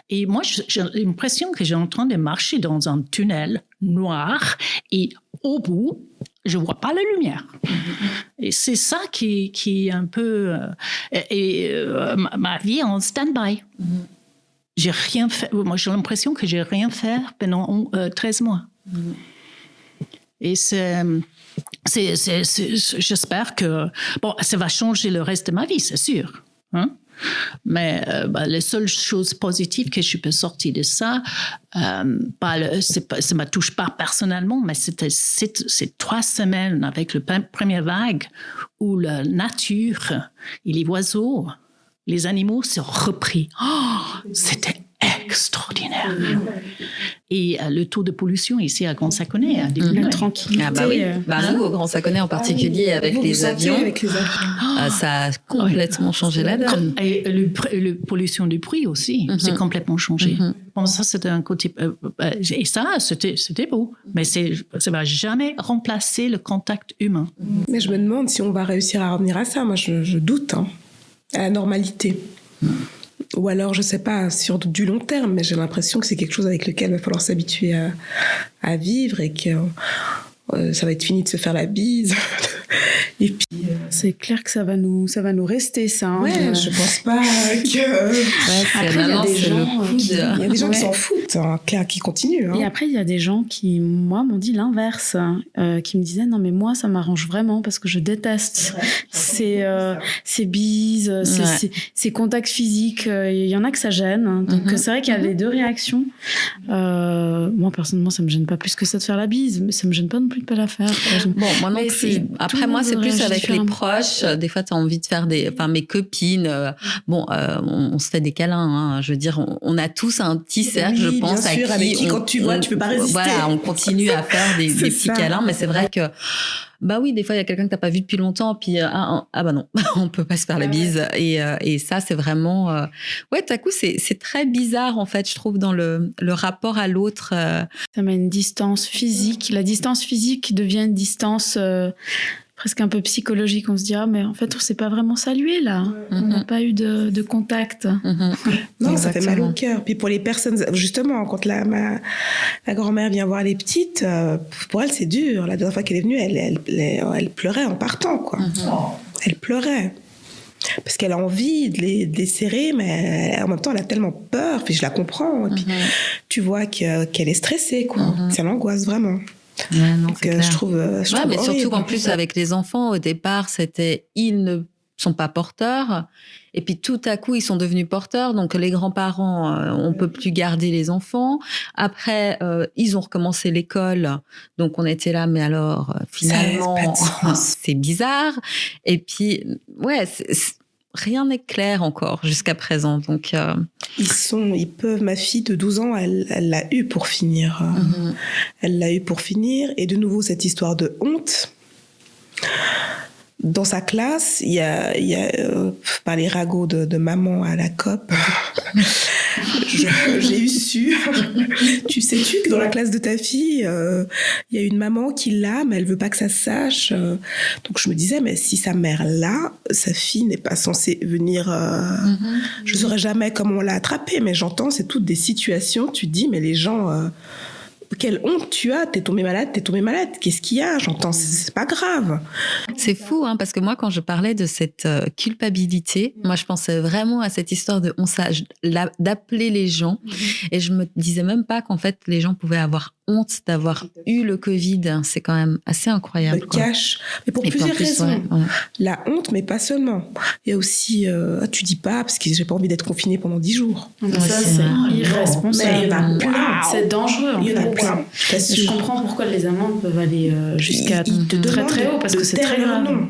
et moi j'ai l'impression que j'ai en train de marcher dans un tunnel noir et au bout je vois pas la lumière. Et c'est ça qui est un peu ma vie est en stand-by. J'ai rien fait. Moi, j'ai l'impression que j'ai rien fait pendant 13 mois. Et j'espère que ça va changer le reste de ma vie, c'est sûr. Hein? Mais les seules choses positives que je peux sortir de ça, ça ne me touche pas personnellement, mais c'était ces 3 semaines avec le première vague où la nature et les oiseaux, les animaux se repris. C'était extraordinaire. Et le taux de pollution ici à Grand Saconnet a diminué. La tranquillité. Ah bah oui. Nous, au Grand Saconnet en particulier, avec les avions, ça a complètement changé la donne. Et la pollution du bruit aussi, c'est complètement changé. Bon, ça, c'était un côté... et ça, c'était beau. Mais ça ne va jamais remplacer le contact humain. Mais je me demande si on va réussir à revenir à ça. Moi, je doute, à la normalité. Ou alors, je ne sais pas, sur du long terme, mais j'ai l'impression que c'est quelque chose avec lequel il va falloir s'habituer à vivre et que ça va être fini de se faire la bise, Et puis, c'est clair que ça va nous rester, ça. Hein, ouais, je pense pas que... Ouais, Après, il y a des gens Il y a des gens qui Ouais. s'en foutent, hein, qui continuent. Hein. Et après, il y a des gens qui, moi, m'ont dit l'inverse, qui me disaient non, mais moi, ça m'arrange vraiment parce que je déteste ces bises, ces contacts physiques. Il y en a que ça gêne. Hein. Donc, c'est vrai qu'il y a les deux réactions. Moi, personnellement, ça me gêne pas plus que ça de faire la bise, mais ça me gêne pas non plus de pas la faire. Bon, moi non Mais plus. Après, moi, c'est plus avec les proches. Des fois, tu as envie de faire mes copines. On se fait des câlins. Hein. Je veux dire, on a tous un petit cercle, je pense, bien sûr, avec qui, quand tu vois, tu peux pas résister. Voilà, on continue à faire des petits ça. câlins, mais c'est vrai que, bah oui, des fois, il y a quelqu'un que t'as pas vu depuis longtemps, puis bah non, on peut pas se faire la bise. Et ça, c'est vraiment, ouais, tout à coup, c'est très bizarre en fait, je trouve, dans le rapport à l'autre. Ça met une distance physique. La distance physique devient une distance presque un peu psychologique. On se dit, ah, mais en fait, on s'est pas vraiment salué là. On n'a pas eu de contact. Non, ça fait mal au cœur. Puis pour les personnes, justement, quand ma grand-mère vient voir les petites, pour elle, c'est dur. La dernière fois qu'elle est venue, elle pleurait en partant, quoi. Elle pleurait. Parce qu'elle a envie de les serrer, mais en même temps, elle a tellement peur. Puis je la comprends. Et puis tu vois qu'elle est stressée, quoi. Ça l'angoisse vraiment. Ouais, non, donc, je trouve mais horrible. surtout qu'en plus, avec les enfants, au départ, c'était ils ne sont pas porteurs. Et puis tout à coup, ils sont devenus porteurs. Donc les grands-parents, on peut plus garder les enfants. Après, ils ont recommencé l'école. Donc on était là, mais alors finalement, c'est bizarre. Et puis, ouais, rien n'est clair encore jusqu'à présent. Donc ma fille de 12 ans, elle l'a eu pour finir. Elle l'a eu pour finir. Et de nouveau, cette histoire de honte. Dans sa classe, il y a par les ragots de maman à la COP, j'ai eu su, tu sais-tu que dans la classe de ta fille, il y a une maman qui l'a, mais elle veut pas que ça se sache. Donc je me disais, mais si sa mère l'a, sa fille n'est pas censée venir. Je saurais jamais comment on l'a attrapée, mais j'entends, c'est toutes des situations. Tu te dis, mais les gens. Quelle honte tu as, t'es tombé malade, qu'est-ce qu'il y a? J'entends, c'est pas grave. C'est fou, hein, parce que moi, quand je parlais de cette culpabilité, moi, je pensais vraiment à cette histoire de d'appeler les gens, et je me disais même pas qu'en fait, les gens pouvaient avoir honte d'avoir eu le Covid. C'est quand même assez incroyable. Le cache, mais pour plusieurs raisons. Ouais. La honte, mais pas seulement. Il y a aussi, tu dis pas, parce que j'ai pas envie d'être confinée pendant 10 jours. Ça, c'est irresponsable. Mais il y en a plein. C'est dangereux. Il y en a plein. Je comprends pourquoi les amendes peuvent aller jusqu'à très très haut, parce que c'est très grave.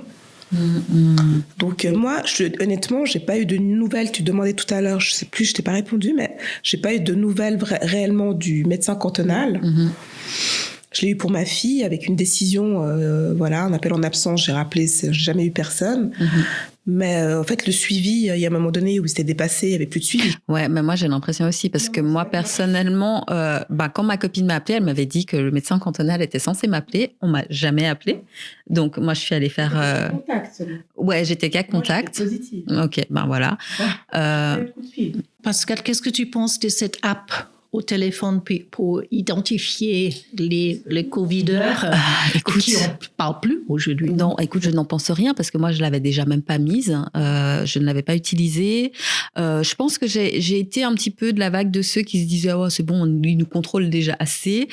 Donc moi, honnêtement, j'ai pas eu de nouvelles. Tu demandais tout à l'heure, je sais plus, je t'ai pas répondu, mais j'ai pas eu de nouvelles réellement du médecin cantonal. Je l'ai eu pour ma fille avec une décision, un appel en absence. J'ai rappelé, j'ai jamais eu personne. Mais en fait, le suivi, il y a un moment donné où c'était dépassé, il n'y avait plus de suivi. Ouais, mais moi j'ai l'impression aussi, parce que moi personnellement, quand ma copine m'a appelée, elle m'avait dit que le médecin cantonal était censé m'appeler. On m'a jamais appelé. Donc moi je suis allée faire. Contact. Ouais, j'étais cas contact. Moi, j'étais positive. Ok, ben voilà. Pascal, qu'est-ce que tu penses de cette app au téléphone pour identifier les Covideurs qui ne parlent plus aujourd'hui? Non, écoute, je n'en pense rien parce que moi, je l'avais déjà même pas mise. Je ne l'avais pas utilisée. Je pense que j'ai été un petit peu de la vague de ceux qui se disaient « Oh, c'est bon, ils nous contrôlent déjà assez. »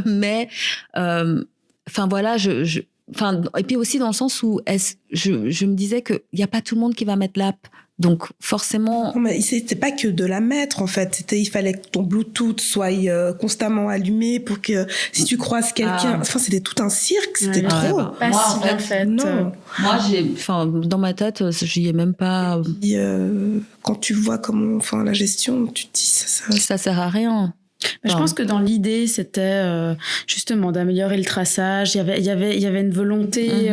Mais, voilà, et puis aussi dans le sens où je me disais qu'il n'y a pas tout le monde qui va mettre l'app. Donc, forcément... Non, mais c'était pas que de la mettre, en fait. Il fallait que ton Bluetooth soit constamment allumé pour que si tu croises quelqu'un... Enfin, c'était tout un cirque, c'était trop. Pas si bien fait. Non. Moi, dans ma tête, j'y ai même pas... Et puis, quand tu vois la gestion, tu te dis... Ça sert à rien. Je pense que dans l'idée, c'était justement d'améliorer le traçage. Il y avait une volonté, il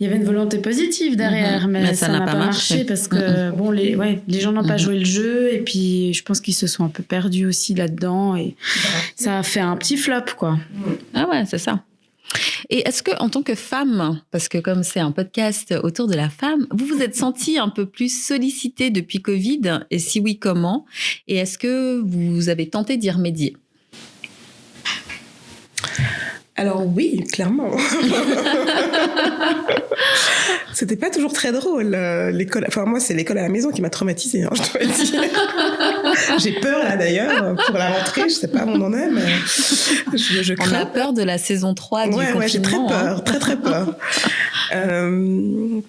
y avait une volonté positive derrière, mais ça n'a pas marché parce que les gens n'ont pas joué le jeu et puis je pense qu'ils se sont un peu perdus aussi là-dedans et ça a fait un petit flop, quoi. Ah ouais, c'est ça. Et est-ce que, en tant que femme, parce que comme c'est un podcast autour de la femme, vous vous êtes sentie un peu plus sollicitée depuis Covid? Et si oui, comment? Et est-ce que vous avez tenté d'y remédier? Alors oui, clairement. C'était pas toujours très drôle, l'école. Enfin, moi, c'est l'école à la maison qui m'a traumatisée, hein, je dois dire. J'ai peur, là, d'ailleurs, pour la rentrée. Je sais pas où on en est, mais je crains. On a peur de la saison 3 du confinement. Ouais, j'ai très peur, très peur.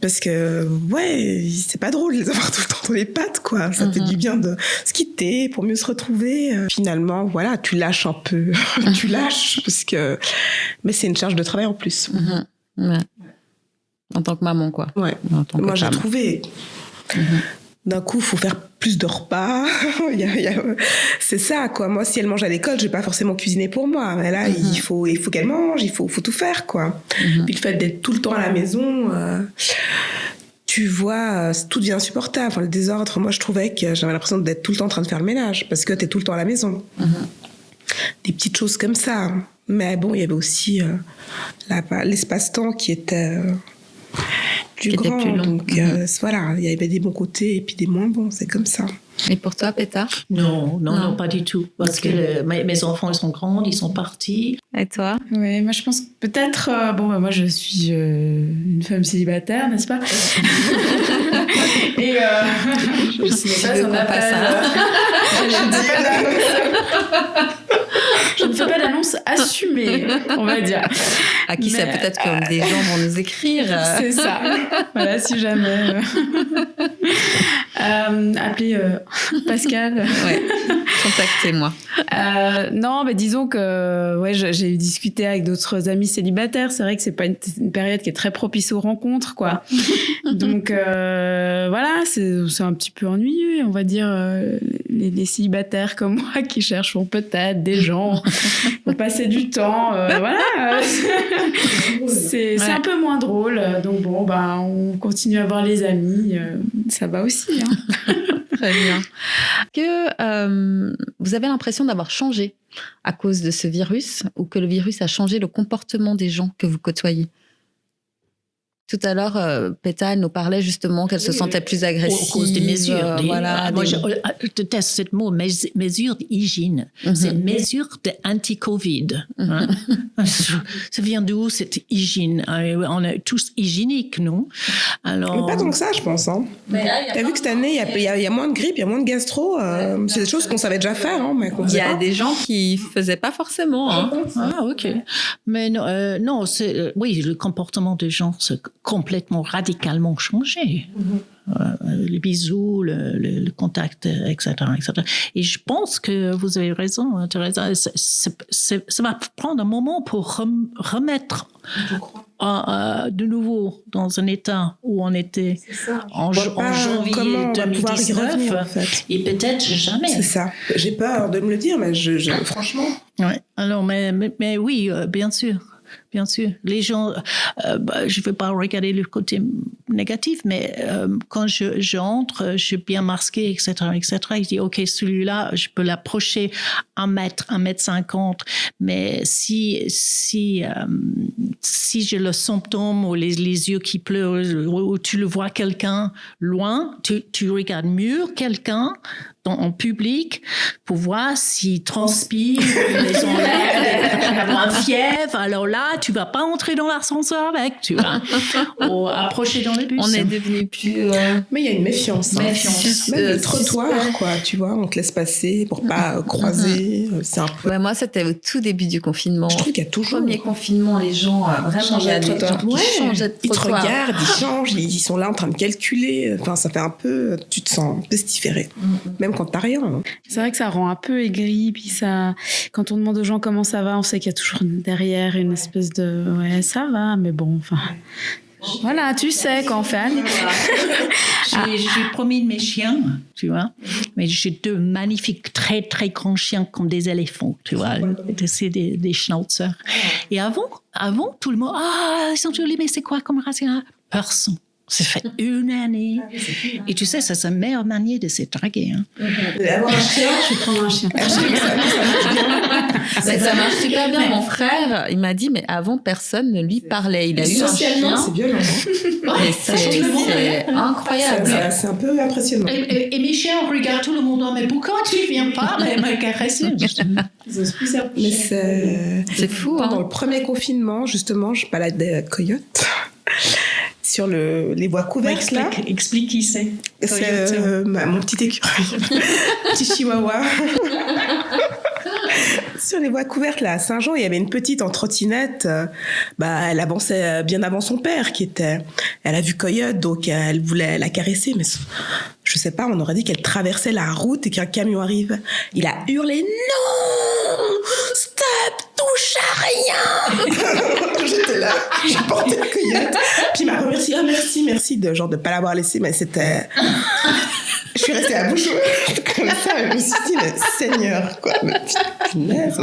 Parce que, c'est pas drôle de les avoir tout le temps dans les pattes, quoi. Ça fait du bien de se quitter pour mieux se retrouver. Finalement, voilà, tu lâches un peu. Tu lâches, parce que... Mais c'est une charge de travail en plus. Ouais. En tant que maman, quoi. Ouais. Moi, j'ai trouvé... D'un coup, il faut faire plus de repas. C'est ça, quoi. Moi, si elle mange à l'école, je vais pas forcément cuisiner pour moi. Mais là, il faut qu'elle mange, il faut tout faire, quoi. Puis le fait d'être tout le temps à la maison, tu vois, tout devient insupportable. Enfin, le désordre, moi, je trouvais que j'avais l'impression d'être tout le temps en train de faire le ménage parce que tu es tout le temps à la maison. Des petites choses comme ça. Mais bon, il y avait aussi l'espace-temps qui était... plus grand, plus long. Donc voilà, il y avait des bons côtés et puis des moins bons, c'est comme ça. Et pour toi, Peta? Non, pas du tout. Parce que mes enfants, ils sont grands, ils sont partis. Et toi? Oui, moi je pense peut-être... moi je suis une femme célibataire, n'est-ce pas? Et je ne sais pas si on appelle ça. Je ne fais pas d'annonce assumée, on va dire. À qui ça peut-être que des gens vont nous écrire. C'est ça. Voilà, si jamais. Appelez Pascal. Ouais. Contactez-moi. Non, mais disons que j'ai discuté avec d'autres amis célibataires. C'est vrai que c'est pas une période qui est très propice aux rencontres, quoi. Donc voilà, c'est un petit peu ennuyeux, on va dire, les célibataires comme moi qui cherchent peut-être des gens pour passer du temps. Voilà, c'est un peu moins drôle. Donc bon, on continue à voir les amis. Ça va aussi. Hein. Très bien. Que vous avez l'impression d'avoir changé à cause de ce virus ou que le virus a changé le comportement des gens que vous côtoyez? Tout à l'heure, Peta, elle nous parlait justement qu'elle se sentait plus agressive. À cause des mesures. Moi, je déteste ce mot, mesures d'hygiène. C'est mesures d'anti-Covid. Hein? Ça vient d'où, cette hygiène? On est tous hygiéniques, non? Alors... Mais pas tant que ça, je pense. Hein. T'as vu que cette année, il y a moins de grippe, il y a moins de gastro. C'est des choses qu'on savait déjà faire. Hein, mais il y a des gens qui ne faisaient pas forcément. Hein. Ah, ok. Mais non, oui, le comportement des gens, c'est complètement, radicalement changé. Les bisous, le contact, etc., etc. Et je pense que vous avez raison, Teresa. Ça va prendre un moment pour remettre de nouveau dans un état où on était en janvier 2019 revenir, en fait. Et peut-être jamais. C'est ça. J'ai peur de me le dire, mais franchement. Ouais. Alors, mais oui, bien sûr. Bien sûr, les gens, je ne veux pas regarder le côté négatif, mais quand j'entre, je suis bien masquée, etc., etc. Je dis, OK, celui-là, je peux l'approcher 1 mètre, 1,50 m, mais si j'ai le symptôme ou les yeux qui pleurent, ou tu le vois quelqu'un loin, tu regardes mieux quelqu'un en public pour voir s'il transpire, ils ont l'air d'avoir fièvre. Alors là, tu vas pas entrer dans l'ascenseur avec, tu vas ou approcher dans le bus. On est devenu plus... Mais il y a une méfiance. Même le trottoir, quoi, tu vois, on te laisse passer pour pas croiser. C'est un peu... moi, c'était au tout début du confinement. Je trouve qu'il y a toujours... Premier confinement, les gens, vraiment, il y a des gens qui changeaient de trottoir. Ils te regardent, ils changent, ils sont là en train de calculer. Enfin, ça fait un peu... Tu te sens pestiféré. Même quand t'as rien. Hein. C'est vrai que ça rend un peu aigri, puis ça, quand on demande aux gens comment ça va, on sait qu'il y a toujours derrière une espèce de ouais, ça va, mais bon, enfin. Voilà, tu sais, quand on fait aller. J'ai promis de mes chiens, tu vois, mais j'ai 2 magnifiques, très, très grands chiens comme des éléphants, tu vois. C'est des schnauzers. Et avant, tout le monde, ils sont jolis, mais c'est quoi comme race? Personne. Ça fait une année. Et tu sais, ça, c'est la meilleure manière de se draguer. Hein. Avoir un chien, Je vais prendre un chien. Ça marche super bien. Mon frère, il m'a dit, mais avant, personne ne lui parlait. Il a eu un socialement, chien. c'est violent. Mais c'est incroyable. C'est un peu impressionnant. Et mes chiens regardent tout le monde. Mais pourquoi tu ne viens pas me caresser? Mais C'est fou. Pendant Hein. le premier confinement, justement, je baladais Coyote sur les voies couvertes, là. Explique qui c'est. C'est mon petit écureuil, petit chihuahua. Sur les voies couvertes, là, à Saint-Jean, il y avait une petite en trottinette. Elle avançait bien avant son père, elle a vu Coyote, donc elle voulait la caresser, mais je sais pas, on aurait dit qu'elle traversait la route et qu'un camion arrive. Il a hurlé « Non! Stop! Touche à rien !» J'étais là, j'ai porté le Coyote. Puis il m'a remercié. « Ah, merci de pas l'avoir laissé, mais c'était... » Je suis restée à bouche ouverte comme ça. Je me suis dit, mais Seigneur, quoi. Mais punaise.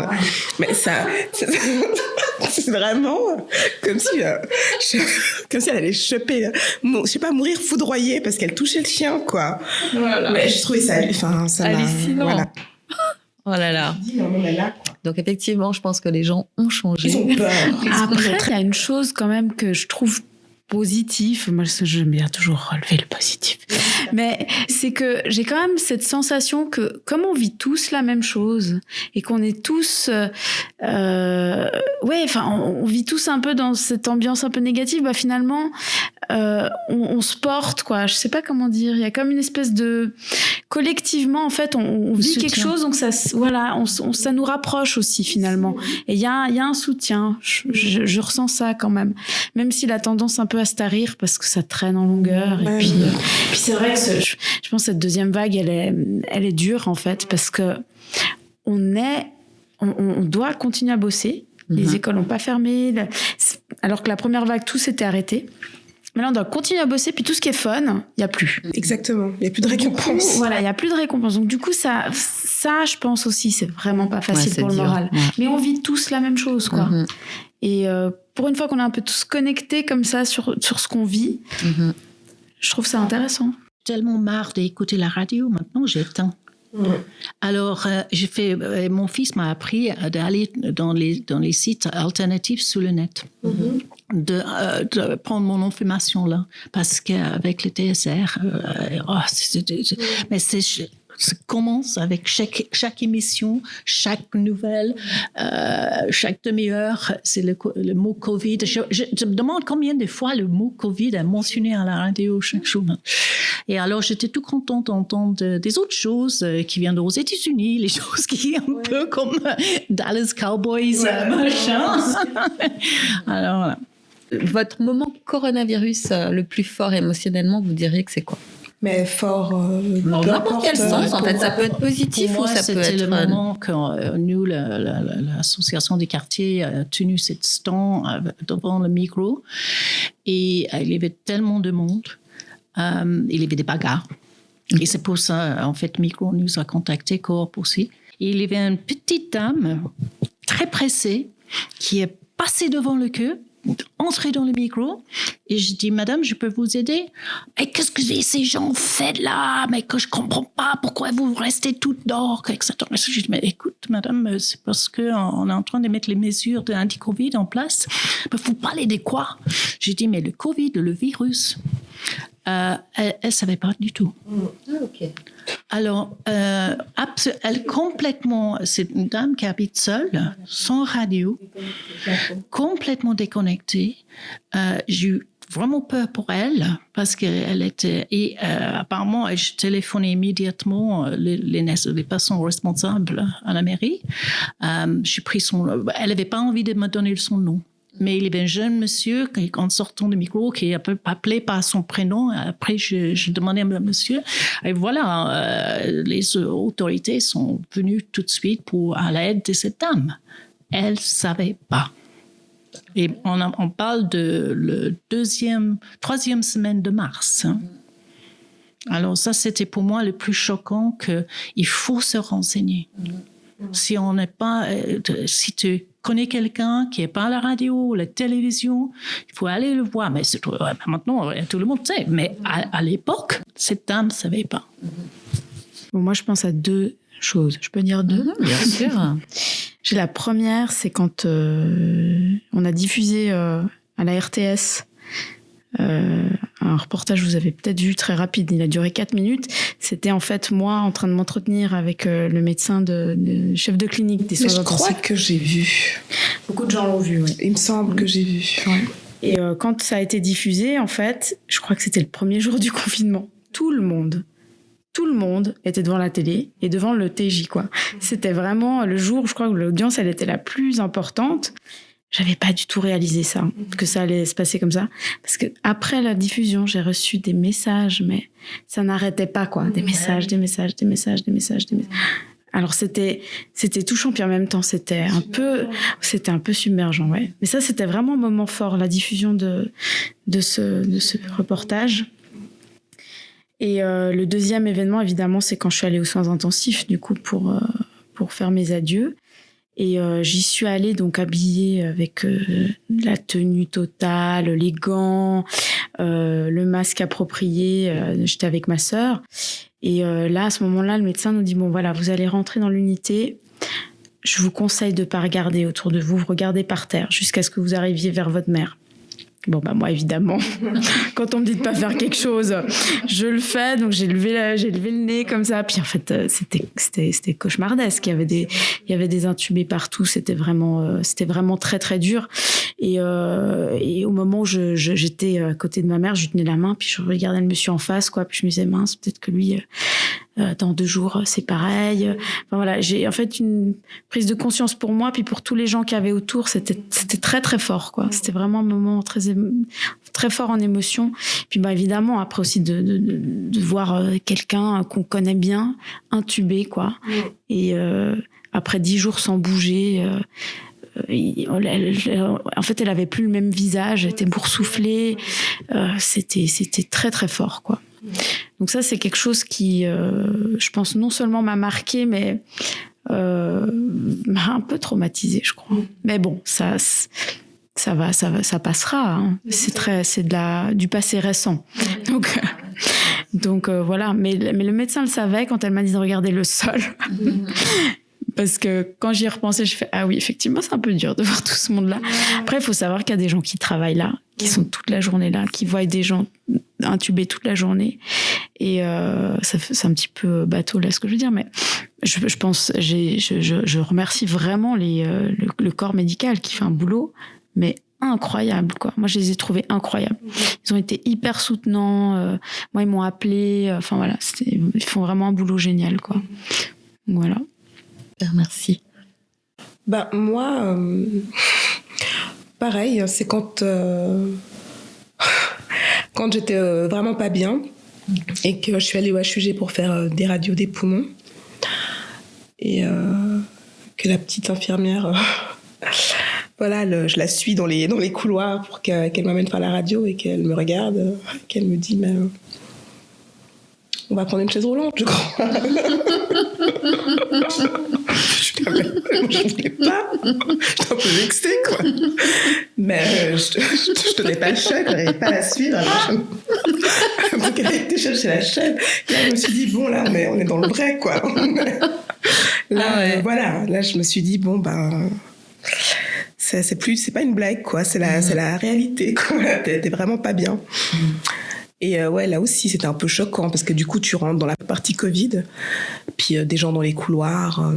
Mais ça, c'est vraiment comme si elle allait choper, je sais pas, mourir foudroyée parce qu'elle touchait le chien, quoi. Voilà. Mais j'ai trouvé ça, ça hallucinant. Voilà. Oh là là. Je dis, non, mais là, quoi. Donc effectivement, je pense que les gens ont changé. Ils ont peur. Après, il y a une chose quand même que je trouve positif, moi j'aime bien toujours relever le positif, mais c'est que j'ai quand même cette sensation que comme on vit tous la même chose et qu'on est tous on vit tous un peu dans cette ambiance un peu négative, finalement on se porte, quoi, je sais pas comment dire, il y a comme une espèce de collectivement en fait on vit soutien. quelque chose, donc ça ça nous rapproche aussi finalement, et il y a un soutien, je ressens ça quand même si la tendance un peu à se tarir parce que ça traîne en longueur. Et puis c'est vrai que je pense que cette deuxième vague, elle est dure en fait, parce que on doit continuer à bosser. Les écoles n'ont pas fermé, alors que la première vague, tout s'était arrêté. Mais là, on doit continuer à bosser, puis tout ce qui est fun, il n'y a plus. Exactement, il n'y a plus de récompense. Voilà, il n'y a plus de récompense. Donc du coup, ça, je pense aussi, c'est vraiment pas facile pour dur. le moral. Ouais. Mais on vit tous la même chose, quoi. Et pour une fois qu'on est un peu tous connectés comme ça sur ce qu'on vit, je trouve ça intéressant. Tellement marre d'écouter la radio, maintenant j'éteins. Alors, mon fils m'a appris d'aller dans les sites alternatifs sur le net, de prendre mon information là, parce qu'avec le TSR, mais ça commence avec chaque émission, chaque nouvelle, chaque demi-heure, c'est le mot Covid. Je me demande combien de fois le mot Covid est mentionné à la radio chaque jour. Et alors, j'étais tout contente d'entendre des autres choses qui viennent aux États-Unis, les choses qui sont un peu comme Dallas Cowboys, machin. Alors, voilà. Votre moment coronavirus le plus fort émotionnellement, vous diriez que c'est quoi? Mais fort. Dans n'importe quel sens, en fait. Ça peut être positif pour moi, ou ça peut c'était être... le moment quand nous, l'association des quartiers, a tenu cette stand devant le micro. Et il y avait tellement de monde. Il y avait des bagarres. Et c'est pour ça, en fait, Micro nous a contacté, Coop aussi. Et il y avait une petite dame très pressée qui est passée devant le queue, entrée dans le micro, et je dis, madame, je peux vous aider? Mais qu'est-ce que ces gens font là? Mais que je comprends pas, pourquoi vous restez toutes dehors, etc. Je dis, mais écoute, madame, c'est parce qu'on est en train de mettre les mesures de anti-Covid en place. Mais vous parlez de quoi? J'ai dit, mais le Covid, le virus. Elle savait pas du tout. Ok. Alors, elle complètement, c'est une dame qui habite seule, sans radio, complètement déconnectée. J'ai eu vraiment peur pour elle parce qu'elle était, et apparemment, je téléphonais immédiatement les personnes responsables à la mairie. J'ai pris elle n'avait pas envie de me donner son nom. Mais il y avait un jeune monsieur, en sortant du micro, qui a appelé par son prénom. Après, je demandais à monsieur. Et voilà, les autorités sont venues tout de suite à l'aide de cette dame. Elle ne savait pas. Et on parle de troisième semaine de mars. Alors ça, c'était pour moi le plus choquant, qu'il faut se renseigner. Si on n'est pas, si tu connais quelqu'un qui n'est pas à la radio, la télévision, il faut aller le voir. Mais maintenant, tout le monde sait. Mais à l'époque, cette dame ne savait pas. Bon, moi, je pense à 2 choses. Je peux dire 2 ? Bien sûr. J'ai la première, c'est quand on a diffusé à la RTS un reportage, vous avez peut-être vu, très rapide, il a duré 4 minutes. C'était en fait moi en train de m'entretenir avec le médecin de chef de clinique des soins Mais je intensifs. crois que j'ai vu. Beaucoup de gens l'ont vu, oui. Il me semble que j'ai vu. Ouais. Et quand ça a été diffusé, en fait, je crois que c'était le premier jour du confinement. Tout le monde était devant la télé et devant le TJ, quoi. C'était vraiment le jour, je crois que l'audience, elle était la plus importante. J'avais pas du tout réalisé ça, que ça allait se passer comme ça. Parce que après la diffusion, j'ai reçu des messages, mais ça n'arrêtait pas, quoi. Des messages. Alors c'était touchant, puis en même temps c'était un peu submergent, ouais. Mais ça, c'était vraiment un moment fort, la diffusion de ce reportage. Et le deuxième événement, évidemment, c'est quand je suis allée aux soins intensifs, du coup, pour faire mes adieux. Et j'y suis allée donc habillée avec la tenue totale, les gants, le masque approprié. J'étais avec ma sœur. Et là, à ce moment-là, le médecin nous dit, bon voilà, vous allez rentrer dans l'unité. Je vous conseille de ne pas regarder autour de vous. Vous regardez par terre jusqu'à ce que vous arriviez vers votre mère. Bon, bah, moi, évidemment, quand on me dit de pas faire quelque chose, je le fais. Donc, j'ai levé le nez comme ça. Puis, en fait, c'était cauchemardesque. Il y avait des intubés partout. C'était vraiment très, très dur. Et au moment où j'étais à côté de ma mère, je lui tenais la main, puis je regardais le monsieur en face, quoi. Puis, je me disais, mince, peut-être que lui, dans 2 jours, c'est pareil. Enfin, voilà, j'ai en fait une prise de conscience pour moi, puis pour tous les gens qui avaient autour. C'était très, très fort, quoi. C'était vraiment un moment très, très fort en émotion. Puis, bah, évidemment, après aussi de voir quelqu'un qu'on connaît bien, intubé, quoi. Et après 10 jours sans bouger, en fait, elle avait plus le même visage, elle était boursouflée. C'était très, très fort, quoi. Donc ça, c'est quelque chose qui, je pense, non seulement m'a marqué, mais m'a un peu traumatisée, je crois. Mais bon, ça passera. Hein. C'est du passé récent. Donc voilà. Mais le médecin le savait quand elle m'a dit de regarder le sol. Parce que quand j'y ai repensé, je fais ah oui, effectivement, c'est un peu dur de voir tout ce monde-là. Après, il faut savoir qu'il y a des gens qui travaillent là, qui sont toute la journée là, qui voient des gens intubés toute la journée. Et c'est un petit peu bateau là ce que je veux dire, mais je pense, je remercie vraiment le corps médical qui fait un boulot, mais incroyable, quoi. Moi, je les ai trouvés incroyables. Ils ont été hyper soutenants. Moi, ils m'ont appelé. Enfin voilà, ils font vraiment un boulot génial, quoi. Voilà. Merci. Bah, moi, pareil, c'est quand j'étais vraiment pas bien et que je suis allée au HUG pour faire des radios des poumons et que la petite infirmière, voilà, je la suis dans les couloirs pour qu'elle m'amène faire la radio et qu'elle me regarde, qu'elle me dit, mais on va prendre une chaise roulante, je crois. Je voulais pas. J'étais un peu vexée, quoi. Mais je tenais pas le chèque, je n'arrivais pas à la suivre. Donc elle a été chercher la chaîne. Et là, je me suis dit, bon, là, on est dans le vrai, quoi. Là, voilà. Là, je me suis dit, bon, ben... C'est pas une blague, quoi. C'est la réalité, quoi. T'es vraiment pas bien. Et ouais, là aussi, c'était un peu choquant parce que du coup, tu rentres dans la partie Covid, puis des gens dans les couloirs,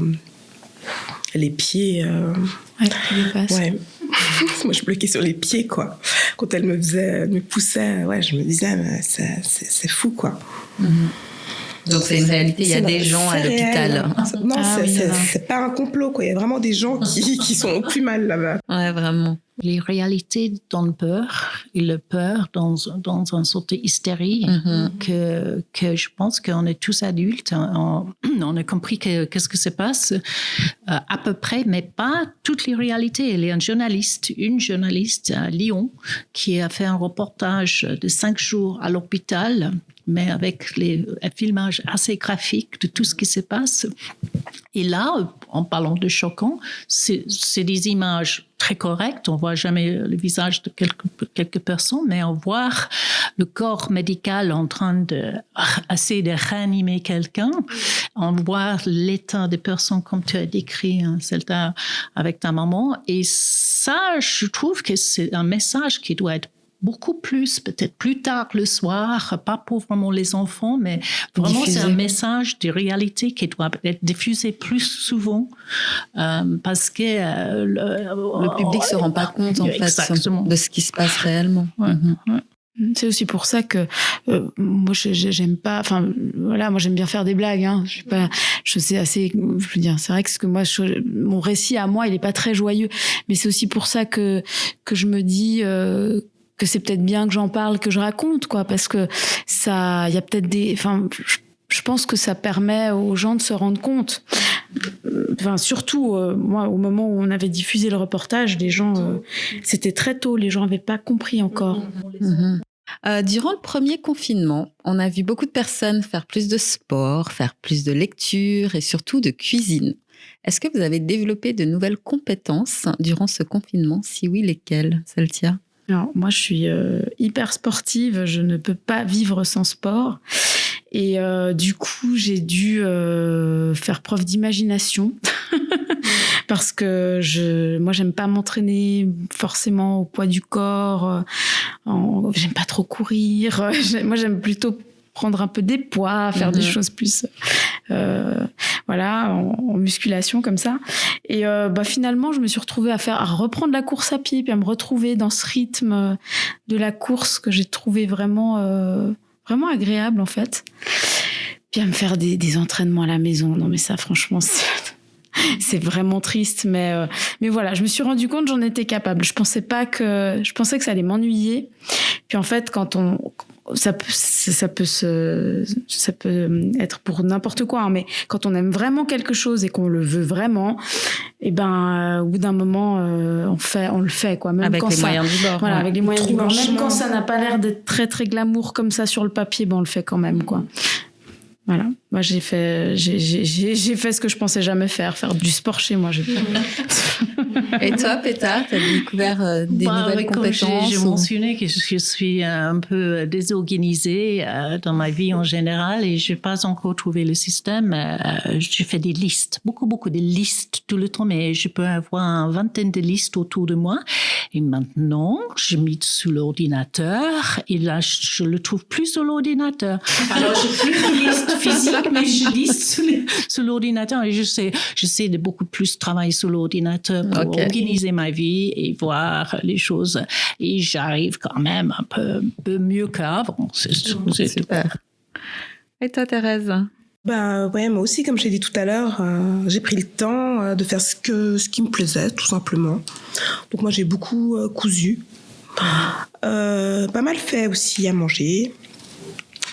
les pieds. Ouais. Moi, je bloquais sur les pieds, quoi. Quand elle me poussait, ouais, je me disais, mais c'est fou, quoi. Donc c'est une réalité, il y a des gens à l'hôpital. Non, c'est pas un complot, quoi. Il y a vraiment des gens qui sont au plus mal là-bas. Ouais, vraiment. Les réalités dans le peur et le peur dans une sorte de hystérie que je pense qu'on est tous adultes. On a compris qu'est-ce que se passe à peu près, mais pas toutes les réalités. Il y a une journaliste à Lyon qui a fait un reportage de 5 jours à l'hôpital, mais avec un filmage assez graphique de tout ce qui se passe. Et là, en parlant de choquant, c'est des images très correctes. On voit jamais le visage de quelques personnes, mais on voit le corps médical en train d'essayer de réanimer quelqu'un. On voit l'état des personnes comme tu as décrit, hein, Zelda, avec ta maman. Et ça, je trouve que c'est un message qui doit être beaucoup plus, peut-être plus tard le soir, pas pour vraiment les enfants, mais vraiment diffusé. C'est un message de réalité qui doit être diffusé plus souvent parce que le public se rend pas compte en fait de ce qui se passe réellement. Ouais, ouais. C'est aussi pour ça que moi j'aime pas, enfin voilà, moi j'aime bien faire des blagues, hein. Je sais assez, je veux dire, c'est vrai que mon récit à moi il est pas très joyeux, mais c'est aussi pour ça que je me dis que c'est peut-être bien que j'en parle, que je raconte, quoi, parce que ça, il y a peut-être je pense que ça permet aux gens de se rendre compte. Enfin, surtout, moi, au moment où on avait diffusé le reportage, les gens, c'était très tôt, les gens n'avaient pas compris encore. Durant le premier confinement, on a vu beaucoup de personnes faire plus de sport, faire plus de lecture et surtout de cuisine. Est-ce que vous avez développé de nouvelles compétences durant ce confinement? Si oui, lesquelles, Céltia? Alors, moi, je suis hyper sportive, je ne peux pas vivre sans sport. Et du coup, j'ai dû faire preuve d'imagination parce que moi, j'aime pas m'entraîner forcément au poids du corps. J'aime pas trop courir. Moi, j'aime plutôt prendre un peu des poids, faire des choses plus voilà, en musculation comme ça. Et finalement, je me suis retrouvée à reprendre la course à pied, puis à me retrouver dans ce rythme de la course que j'ai trouvé vraiment agréable en fait. Puis à me faire des entraînements à la maison. Non mais ça, franchement, c'est vraiment triste, mais voilà, je me suis rendu compte que j'en étais capable. Je pensais que ça allait m'ennuyer. Puis en fait, quand ça peut être pour n'importe quoi, hein, mais quand on aime vraiment quelque chose et qu'on le veut vraiment, et au bout d'un moment, on le fait, quoi. Même avec quand les moyens du bord. Voilà, ouais. avec les moyens du bord. Même quand ça n'a pas l'air d'être très très glamour comme ça sur le papier, on le fait quand même, quoi. Voilà. Moi, j'ai fait ce que je pensais jamais faire du sport chez moi. Et toi, Péta, tu as découvert des nouvelles compétences? J'ai mentionné que je suis un peu désorganisée dans ma vie en général et je n'ai pas encore trouvé le système. Je fais des listes, beaucoup de listes tout le temps, mais je peux avoir une vingtaine de listes autour de moi. Et maintenant, je mets sous l'ordinateur et là, je le trouve plus sur l'ordinateur. Alors, j'ai plus de listes physiques, mais je lis sur l'ordinateur et j'essaie de beaucoup plus travailler sur l'ordinateur pour organiser ma vie et voir les choses. Et j'arrive quand même un peu mieux qu'avant. C'est super. Et toi, Thérèse? Ouais, moi aussi, comme je l'ai dit tout à l'heure, j'ai pris le temps de faire ce qui me plaisait, tout simplement. Donc moi, j'ai beaucoup cousu. Pas mal fait aussi à manger.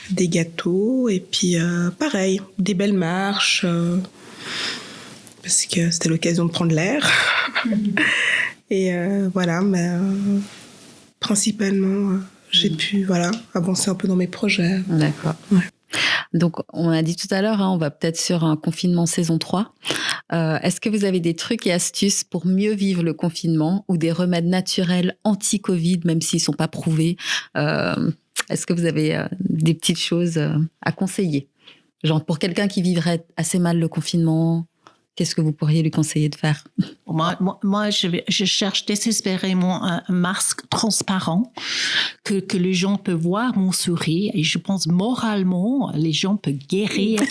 Des gâteaux et puis pareil, des belles marches parce que c'était l'occasion de prendre l'air. Et voilà, mais principalement j'ai pu avancer un peu dans mes projets. D'accord. Ouais. Donc, on a dit tout à l'heure, on va peut-être sur un confinement saison 3. Est-ce que vous avez des trucs et astuces pour mieux vivre le confinement ou des remèdes naturels anti-Covid, même s'ils ne sont pas prouvés? Est-ce que vous avez des petites choses à conseiller? Genre, pour quelqu'un qui vivrait assez mal le confinement, qu'est-ce que vous pourriez lui conseiller de faire? Moi, je cherche désespérément un masque transparent que les gens peuvent voir mon sourire. Et je pense moralement, les gens peuvent guérir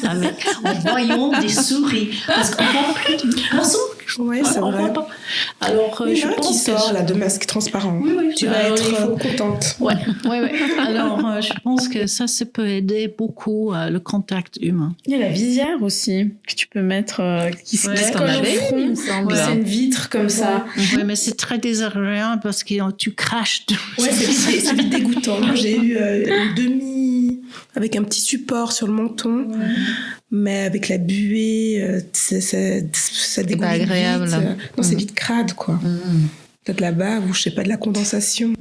en voyant des souris. Parce qu'on voit plus de personnes. Oui, c'est vrai. Alors, je pense qui sort là, de masque transparent. Oui. Tu vas être contente. Ouais. Alors, je pense que ça peut aider beaucoup le contact humain. Il y a la visière aussi que tu peux mettre, qui se colle au front. Il me semble. C'est une vitre comme ça. Oui, mais c'est très désagréable parce que tu craches. Ouais, c'est vite dégoûtant. Moi, j'ai eu une demi avec un petit support sur le menton. Ouais. Mais avec la buée, ça dégoûte pas agréable. Vite. Non, c'est vite crade, quoi. Peut-être la bave ou je sais pas, de la condensation.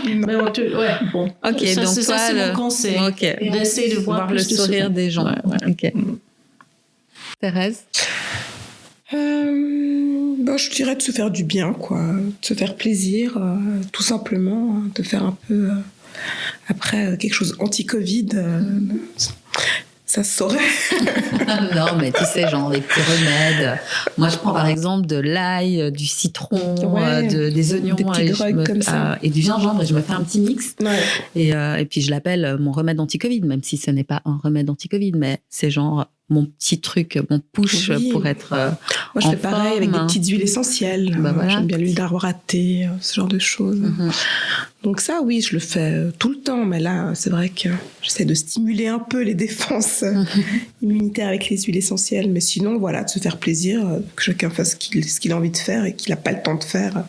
Mais bon. Ok, ça, donc c'est mon conseil. Okay. D'essayer de voir le sourire des gens. Ouais. Ok. Thérèse? Je dirais de se faire du bien, quoi. De se faire plaisir, tout simplement. Hein, de faire un peu, après, quelque chose anti-Covid, ça se saurait. Non, mais tu sais, genre des petits remèdes. Moi, je prends par exemple de l'ail, du citron, des oignons. Des petits grugs comme ça. Et du gingembre. Et je me fais un petit mix. Ouais. Et puis, je l'appelle mon remède anti-Covid, même si ce n'est pas un remède anti-Covid, mais c'est genre mon petit truc, mon push pour être Moi, je fais pareil avec des petites huiles essentielles. Voilà. J'aime bien l'huile d'arbre à thé, ce genre de choses. Donc ça, oui, je le fais tout le temps. Mais là, c'est vrai que j'essaie de stimuler un peu les défenses immunitaires avec les huiles essentielles. Mais sinon, voilà, de se faire plaisir, que chacun fasse ce qu'il a envie de faire et qu'il n'a pas le temps de faire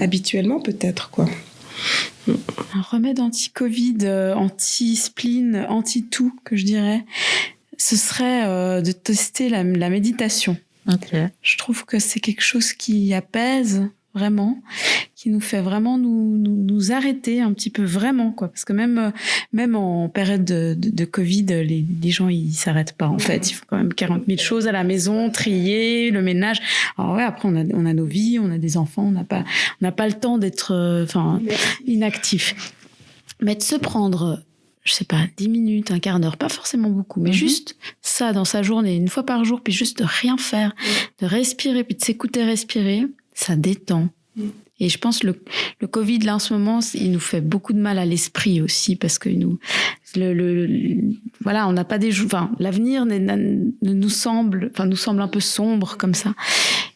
habituellement, peut-être, quoi. Un remède anti-Covid, anti-spleen, anti-tout, que je dirais, ce serait de tester la méditation. Ok. Je trouve que c'est quelque chose qui apaise vraiment, qui nous fait vraiment nous arrêter un petit peu, vraiment, quoi. Parce que même en période de Covid, les gens, ils s'arrêtent pas, en fait. Il faut quand même 40 000 choses à la maison, trier, le ménage. Alors ouais, après, on a nos vies, on a des enfants, on n'a pas le temps d'être inactif. Mais de se prendre, je sais pas, 10 minutes, un quart d'heure, pas forcément beaucoup, mais juste ça dans sa journée, une fois par jour, puis juste de rien faire, de respirer, puis de s'écouter respirer, ça détend. Et je pense le Covid, là, en ce moment, il nous fait beaucoup de mal à l'esprit aussi, parce que voilà, on n'a pas des jours, l'avenir nous semble un peu sombre comme ça.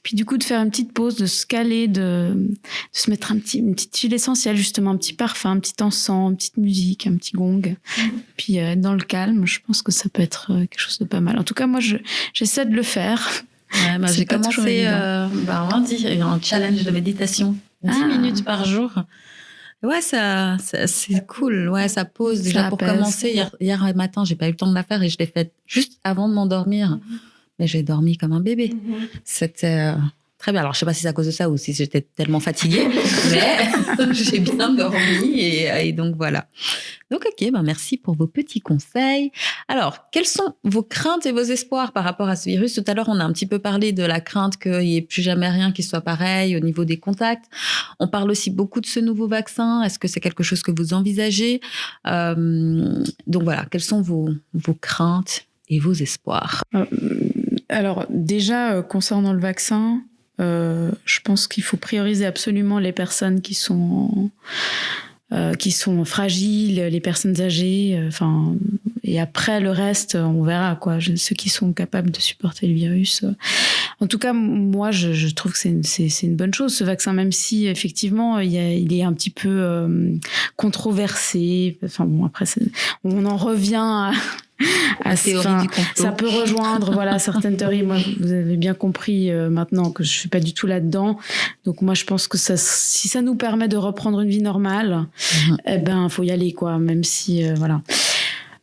Puis du coup, de faire une petite pause, de se caler, de se mettre une petite huile essentielle, justement, un petit parfum, un petit encens, une petite musique, un petit gong. Puis être dans le calme, je pense que ça peut être quelque chose de pas mal. En tout cas, moi, j'essaie de le faire. Ouais, j'ai commencé lundi, un challenge de méditation, 10 minutes par jour. Ouais, c'est cool. Ouais, ça pose. Déjà, pour commencer, hier matin, j'ai pas eu le temps de la faire et je l'ai faite juste avant de m'endormir. Mais j'ai dormi comme un bébé. C'était très bien. Alors, je sais pas si c'est à cause de ça ou si j'étais tellement fatiguée, mais j'ai bien dormi et donc voilà. Donc, ok, merci pour vos petits conseils. Alors, quelles sont vos craintes et vos espoirs par rapport à ce virus? Tout à l'heure, on a un petit peu parlé de la crainte qu'il n'y ait plus jamais rien qui soit pareil au niveau des contacts. On parle aussi beaucoup de ce nouveau vaccin. Est-ce que c'est quelque chose que vous envisagez? Donc voilà, quelles sont vos craintes et vos espoirs? Alors, déjà, concernant le vaccin, je pense qu'il faut prioriser absolument les personnes qui sont fragiles, les personnes âgées, et après le reste, on verra, quoi. Ceux qui sont capables de supporter le virus. En tout cas, moi, je trouve que c'est une bonne chose, ce vaccin, même si effectivement il est un petit peu controversé. Après, on en revient à théorie du complot. Ça peut rejoindre certaines théories. Moi, vous avez bien compris maintenant que je suis pas du tout là-dedans. Donc moi, je pense que si ça nous permet de reprendre une vie normale, faut y aller, quoi. Même si voilà.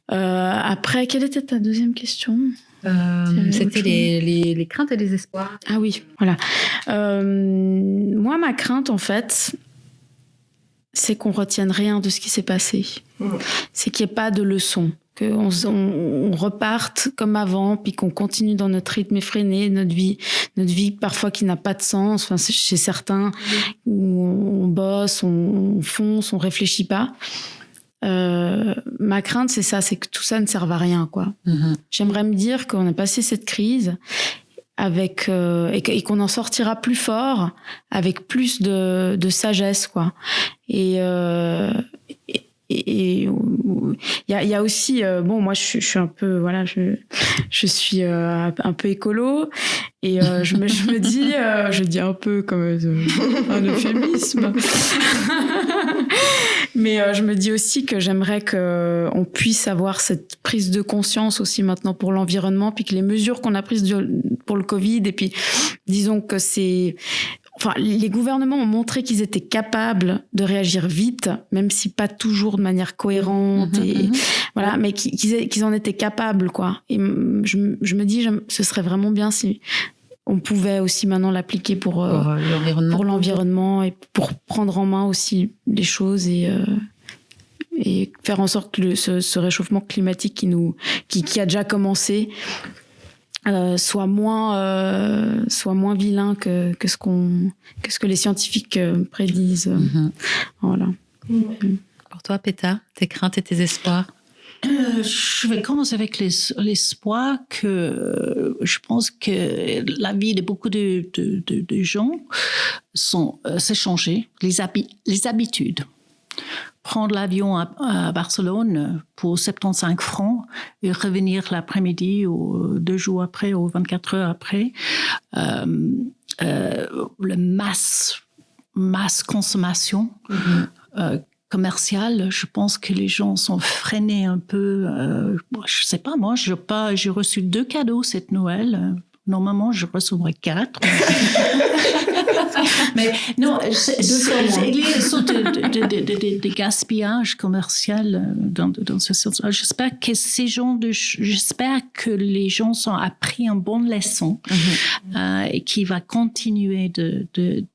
Après, quelle était ta deuxième question? C'était les craintes et les espoirs. Ah oui, voilà. Moi, ma crainte, en fait, c'est qu'on retienne rien de ce qui s'est passé. C'est qu'il n'y ait pas de leçon. Qu'on reparte comme avant, puis qu'on continue dans notre rythme effréné, notre vie parfois qui n'a pas de sens. Chez certains, où on bosse, on fonce, on réfléchit pas. Ma crainte, c'est ça, c'est que tout ça ne serve à rien, quoi. J'aimerais me dire qu'on a passé cette crise avec et qu'on en sortira plus fort, avec plus de sagesse, quoi. Et il y a aussi moi je suis un peu je suis un peu écolo et je me dis je dis un peu comme un euphémisme mais je me dis aussi que j'aimerais que on puisse avoir cette prise de conscience aussi maintenant pour l'environnement, puis que les mesures qu'on a prises pour le Covid, et puis disons que les gouvernements ont montré qu'ils étaient capables de réagir vite, même si pas toujours de manière cohérente, voilà, mais qu'ils en étaient capables, quoi. Et je me dis, ce serait vraiment bien si on pouvait aussi maintenant l'appliquer pour l'environnement et pour prendre en main aussi les choses et faire en sorte que ce réchauffement climatique qui a déjà commencé, soit moins vilain que ce que les scientifiques prédisent. Voilà. Pour toi, Péta, tes craintes et tes espoirs? Je vais commencer avec l'espoir que je pense que la vie de beaucoup de gens s'est changée, les habitudes. Prendre l'avion à Barcelone pour 75 francs et revenir l'après-midi ou 2 jours après ou 24 heures après, le masse consommation commerciale, je pense que les gens sont freinés un peu. Je sais pas, moi, j'ai reçu 2 cadeaux cette Noël. Normalement, je recevrais 4. Mais non, il y a une sorte de gaspillage commercial dans ce sens. J'espère que les gens ont appris une bonne leçon et qui va continuer de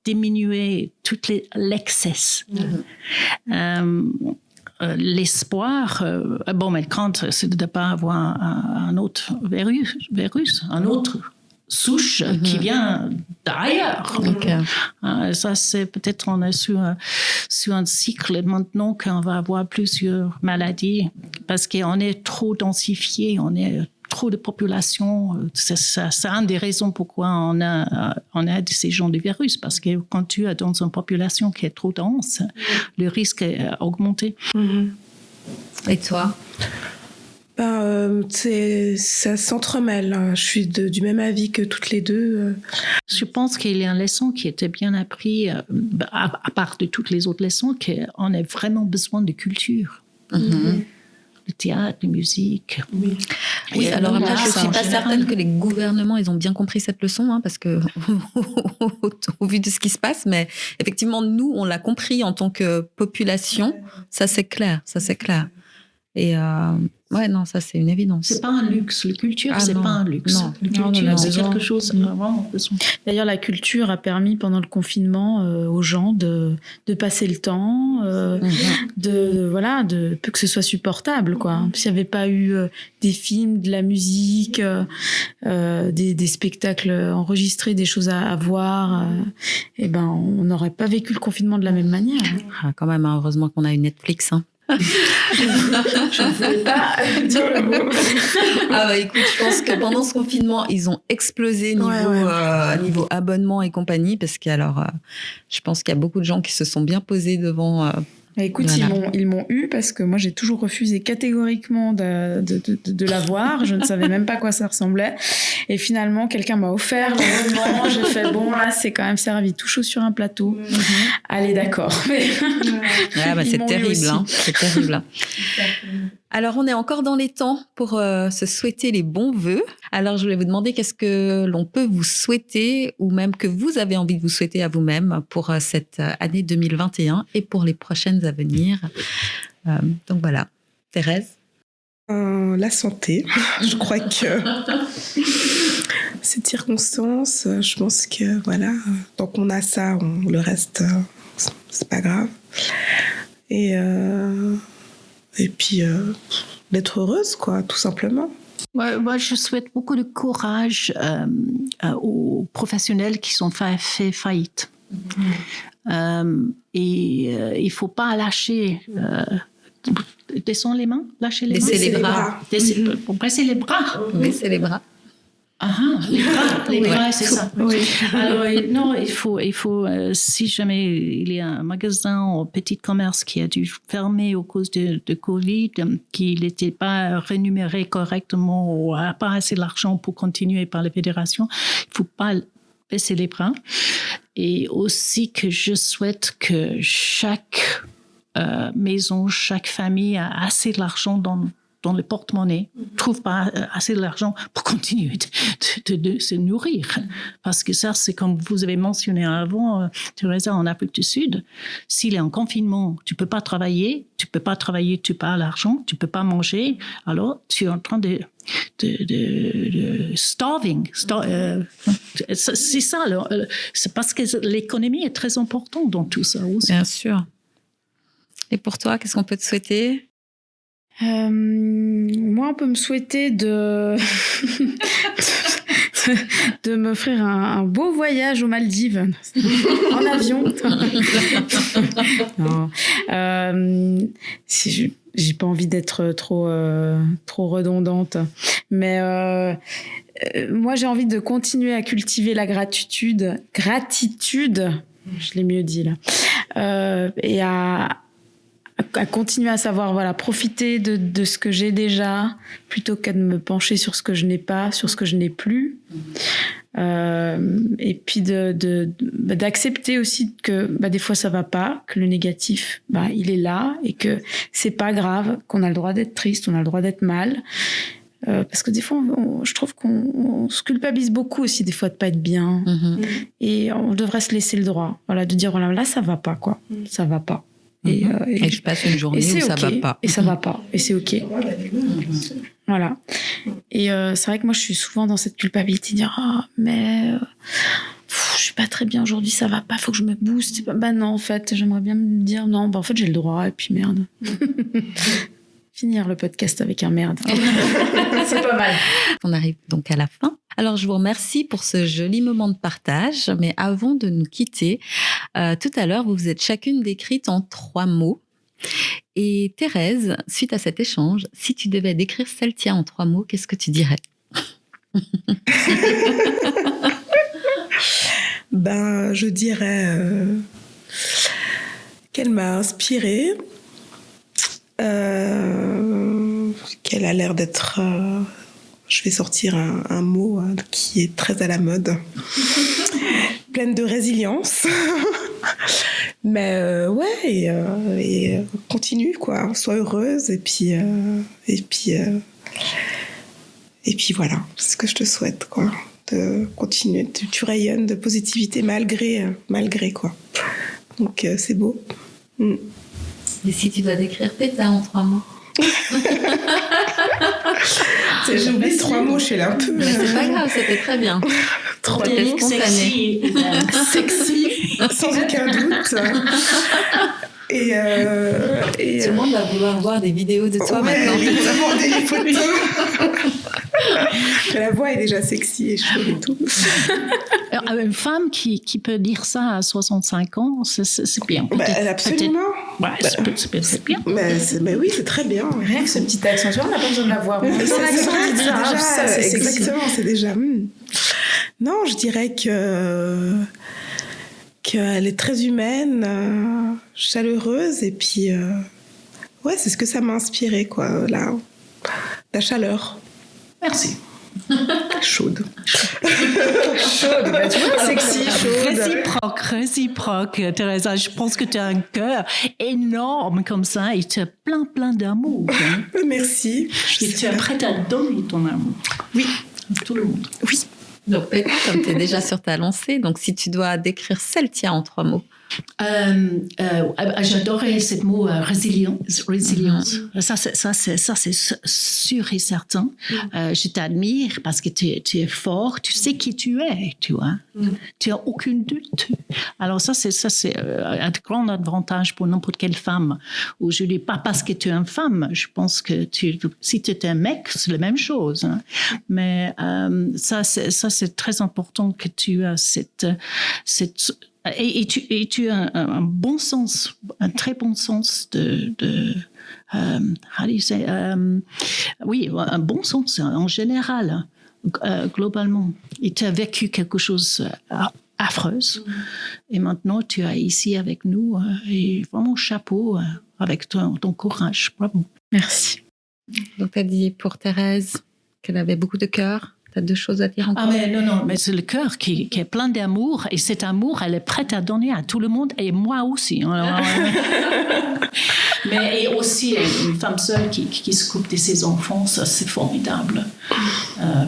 diminuer tout l'excès. L'espoir, mais le crainte, c'est de ne pas avoir un autre virus, un autre souche qui vient d'ailleurs. Okay. Ça, c'est peut-être on est sur un cycle maintenant qu'on va avoir plusieurs maladies parce qu'on est trop densifié, on est trop de population. C'est une des raisons pourquoi on a ces genres de virus, parce que quand tu es dans une population qui est trop dense, le risque est augmenté. Et toi? Ça s'entremêle. Je suis du même avis que toutes les deux. Je pense qu'il y a une leçon qui était bien apprise, à part de toutes les autres leçons, qu'on a vraiment besoin de culture. Le théâtre, la musique. Oui, alors après, je ne suis pas certaine que les gouvernements, ils ont bien compris cette leçon, parce que au vu de ce qui se passe, mais effectivement, nous, on l'a compris en tant que population, ça c'est clair. Et non, ça c'est une évidence. C'est pas un luxe. La culture, c'est pas un luxe. Non. La culture, c'est quelque chose vraiment besoin. D'ailleurs, la culture a permis pendant le confinement aux gens de passer le temps, que ce soit supportable, quoi. S'il n'y avait pas eu des films, de la musique, des spectacles enregistrés, des choses à voir, on n'aurait pas vécu le confinement de la même manière. Quand même, heureusement qu'on a eu Netflix. Je ne voulais pas dire le mot. Écoute, je pense que pendant ce confinement, ils ont explosé niveau abonnement et compagnie, parce que je pense qu'il y a beaucoup de gens qui se sont bien posés devant. Écoute, ils m'ont eu parce que moi j'ai toujours refusé catégoriquement de la voir. Je ne savais même pas à quoi ça ressemblait. Et finalement, quelqu'un m'a offert l'abonnement. J'ai fait là, c'est quand même servi tout chaud sur un plateau. Allez, d'accord. C'est terrible, c'est terrible. Alors, on est encore dans les temps pour se souhaiter les bons vœux. Alors, je voulais vous demander qu'est-ce que l'on peut vous souhaiter, ou même que vous avez envie de vous souhaiter à vous-même pour cette année 2021 et pour les prochaines à venir. Donc voilà. Thérèse? La santé. Je crois que cette circonstance, je pense que tant qu'on a ça, le reste, c'est pas grave. Et puis d'être heureuse, quoi, tout simplement. Moi, je souhaite beaucoup de courage aux professionnels qui sont fait faillite. Et il ne faut pas lâcher. Descends les mains, lâchez les mains. Laissez les bras. Pour presser les bras. Laissez les bras. Les bras, c'est ça. Oui. Alors, non, il faut si jamais il y a un magasin ou un petit commerce qui a dû fermer à cause de Covid, qu'il n'était pas rémunéré correctement ou n'a pas assez d'argent pour continuer par la fédération, il ne faut pas baisser les bras. Et aussi que je souhaite que chaque maison, chaque famille a assez d'argent dans le porte-monnaie, ne trouve pas assez d'argent pour continuer de se nourrir. Parce que ça, c'est comme vous avez mentionné avant, Teresa, en Afrique du Sud, s'il est en confinement, tu ne peux pas travailler, tu n'as pas l'argent, tu ne peux pas manger, alors tu es en train de starving. C'est ça. C'est parce que l'économie est très importante dans tout ça aussi. Bien sûr. Et pour toi, qu'est-ce qu'on peut te souhaiter? Moi, on peut me souhaiter de m'offrir un beau voyage aux Maldives en avion. Non. J'ai pas envie d'être trop redondante, mais moi j'ai envie de continuer à cultiver la gratitude, je l'ai mieux dit là, et à continuer à savoir profiter de ce que j'ai déjà plutôt qu'à de me pencher sur ce que je n'ai pas, sur ce que je n'ai plus. Et puis d'accepter aussi que des fois ça va pas, que le négatif il est là et que c'est pas grave, qu'on a le droit d'être triste, on a le droit d'être mal. Parce que des fois, je trouve qu'on se culpabilise beaucoup aussi des fois de pas être bien. Et on devrait se laisser le droit, de dire là ça va pas quoi, ça va pas. Et je passe une journée où ça va pas. Et ça va pas. Et c'est OK. Voilà. Et c'est vrai que moi, je suis souvent dans cette culpabilité de dire je suis pas très bien aujourd'hui, ça va pas, faut que je me booste. Non, en fait, j'aimerais bien me dire non, en fait, j'ai le droit, et puis merde. Finir le podcast avec un merde. C'est pas mal. On arrive donc à la fin. Alors, je vous remercie pour ce joli moment de partage. Mais avant de nous quitter, tout à l'heure, vous vous êtes chacune décrite en 3 mots. Et Thérèse, suite à cet échange, si tu devais décrire Celtia en 3 mots, qu'est-ce que tu dirais ? Je dirais qu'elle m'a inspirée. Qu'elle a l'air d'être... je vais sortir un mot qui est très à la mode. Pleine de résilience. Mais et continue, quoi. Sois heureuse et puis voilà. C'est ce que je te souhaite, quoi. De continuer. Tu rayonnes de positivité malgré quoi. Donc, c'est beau. Et si tu dois décrire Péta en 3 mots ? J'ai oublié 3 mots, je suis là un peu. Mais c'est pas grave, c'était très bien. C'était sexy. Sexy, sans aucun doute. Et tout le monde va vouloir voir des vidéos de toi maintenant. Exactement, des photos. La voix est déjà sexy et chaude et tout. Alors, une femme qui peut dire ça à 65 ans, c'est bien. Absolument. C'est bien. Mais oui, c'est très bien. Rien que ce petit accent, on n'a pas besoin de la voir. C'est exactement, c'est déjà... Non, je dirais qu'elle est très humaine, chaleureuse, et puis c'est ce que ça m'a inspiré, quoi, la chaleur. Merci. Chaude. Chaude, tu vois, sexy, chaude. Réciproque, Teresa. Je pense que tu as un cœur énorme comme ça et tu as plein d'amour. Hein. Merci. Et tu es prête à donner ton amour. Oui. À tout le monde. Oui. Donc, comme tu es déjà sur ta lancée, donc si tu dois décrire Celtia en 3 mots. J'adorais ce mot résilience. Ça c'est sûr et certain. Je t'admire parce que tu es fort, tu sais qui tu es, tu vois. Tu n'as aucun doute. Alors ça c'est un grand avantage pour n'importe quelle femme. Aujourd'hui, pas parce que tu es une femme. Je pense que si tu es un mec, c'est la même chose. Hein. Mais ça c'est très important que tu as cette et tu as un bon sens, un très bon sens un bon sens en général, globalement. Et tu as vécu quelque chose affreuse. Et maintenant, tu es ici avec nous. Et vraiment, chapeau avec ton courage. Bravo. Merci. Donc, tu as dit pour Thérèse qu'elle avait beaucoup de cœur. Tu as 2 choses à dire encore. Mais non, mais c'est le cœur qui est plein d'amour. Et cet amour, elle est prête à donner à tout le monde. Et moi aussi. Mais et aussi, une femme seule qui s'occupe de ses enfants, ça, c'est formidable.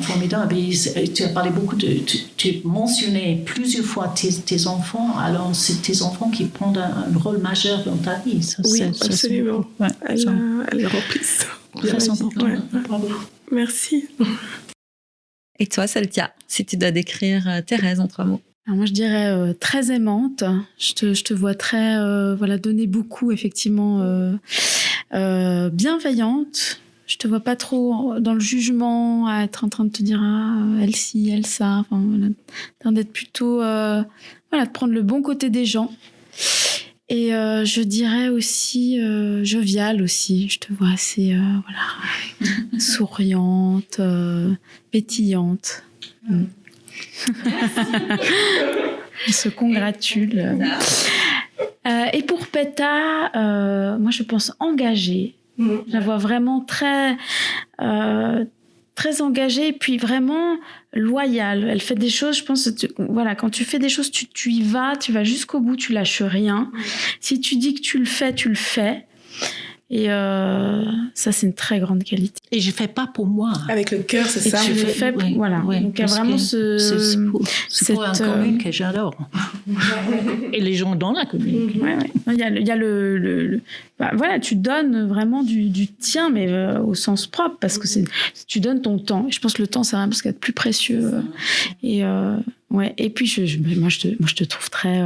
Formidable. Et tu as parlé beaucoup tu as mentionné plusieurs fois tes enfants. Alors, c'est tes enfants qui prennent un rôle majeur dans ta vie. Ça, oui, absolument. Elles remplissent. Très important. Ouais. Bravo. Merci. Et toi, Celtia, si tu dois décrire Thérèse en 3 mots. Alors moi, je dirais très aimante. Je te vois très, donner beaucoup, effectivement, bienveillante. Je te vois pas trop dans le jugement, à être en train de te dire elle ci, elle ça. Enfin, voilà, d'être plutôt, de prendre le bon côté des gens. Et je dirais aussi joviale aussi. Je te vois assez, souriante, pétillante. On se congratule. Et pour Peta, moi je pense engagée. Je la vois vraiment très engagée et puis vraiment loyale. Elle fait des choses, je pense, quand tu fais des choses, tu y vas, tu vas jusqu'au bout, tu lâches rien. Si tu dis que tu le fais. Et ça, c'est une très grande qualité. Et je fais pas pour moi. Avec le cœur, c'est Et ça. tu le fais, oui, voilà. oui, Donc il y a vraiment c'est pour un commune que j'adore. Et les gens dans la commune. Ouais. Il y a le tu donnes vraiment du tien, mais au sens propre, parce que tu donnes ton temps. Et je pense que le temps, c'est vraiment ce qu'il y a de plus précieux. Et puis moi, je te trouve très.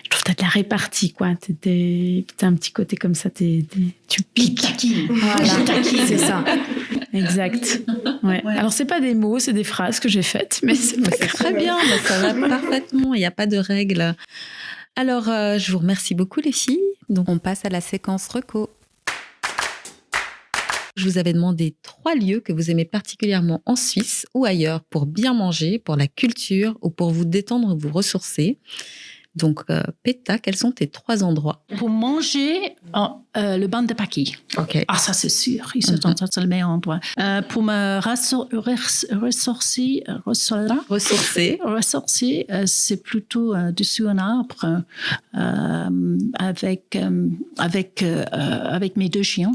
Je trouve que t'as de la répartie, quoi. T'as un petit côté comme ça, tu piques. Voilà, c'est ça. Exact. Ouais. Alors, c'est pas des mots, c'est des phrases que j'ai faites, mais c'est très bien, ça va parfaitement, il n'y a pas de règles. Alors, je vous remercie beaucoup, les filles. Donc, on passe à la séquence reco. Je vous avais demandé 3 lieux que vous aimez particulièrement en Suisse ou ailleurs pour bien manger, pour la culture ou pour vous détendre ou vous ressourcer. Donc, Peta, quels sont tes 3 endroits? Pour manger, le banc de Paquis. Ok. Ah, ça c'est sûr, c'est le meilleur endroit. Pour me ressourcer, c'est plutôt dessus un arbre avec mes 2 chiens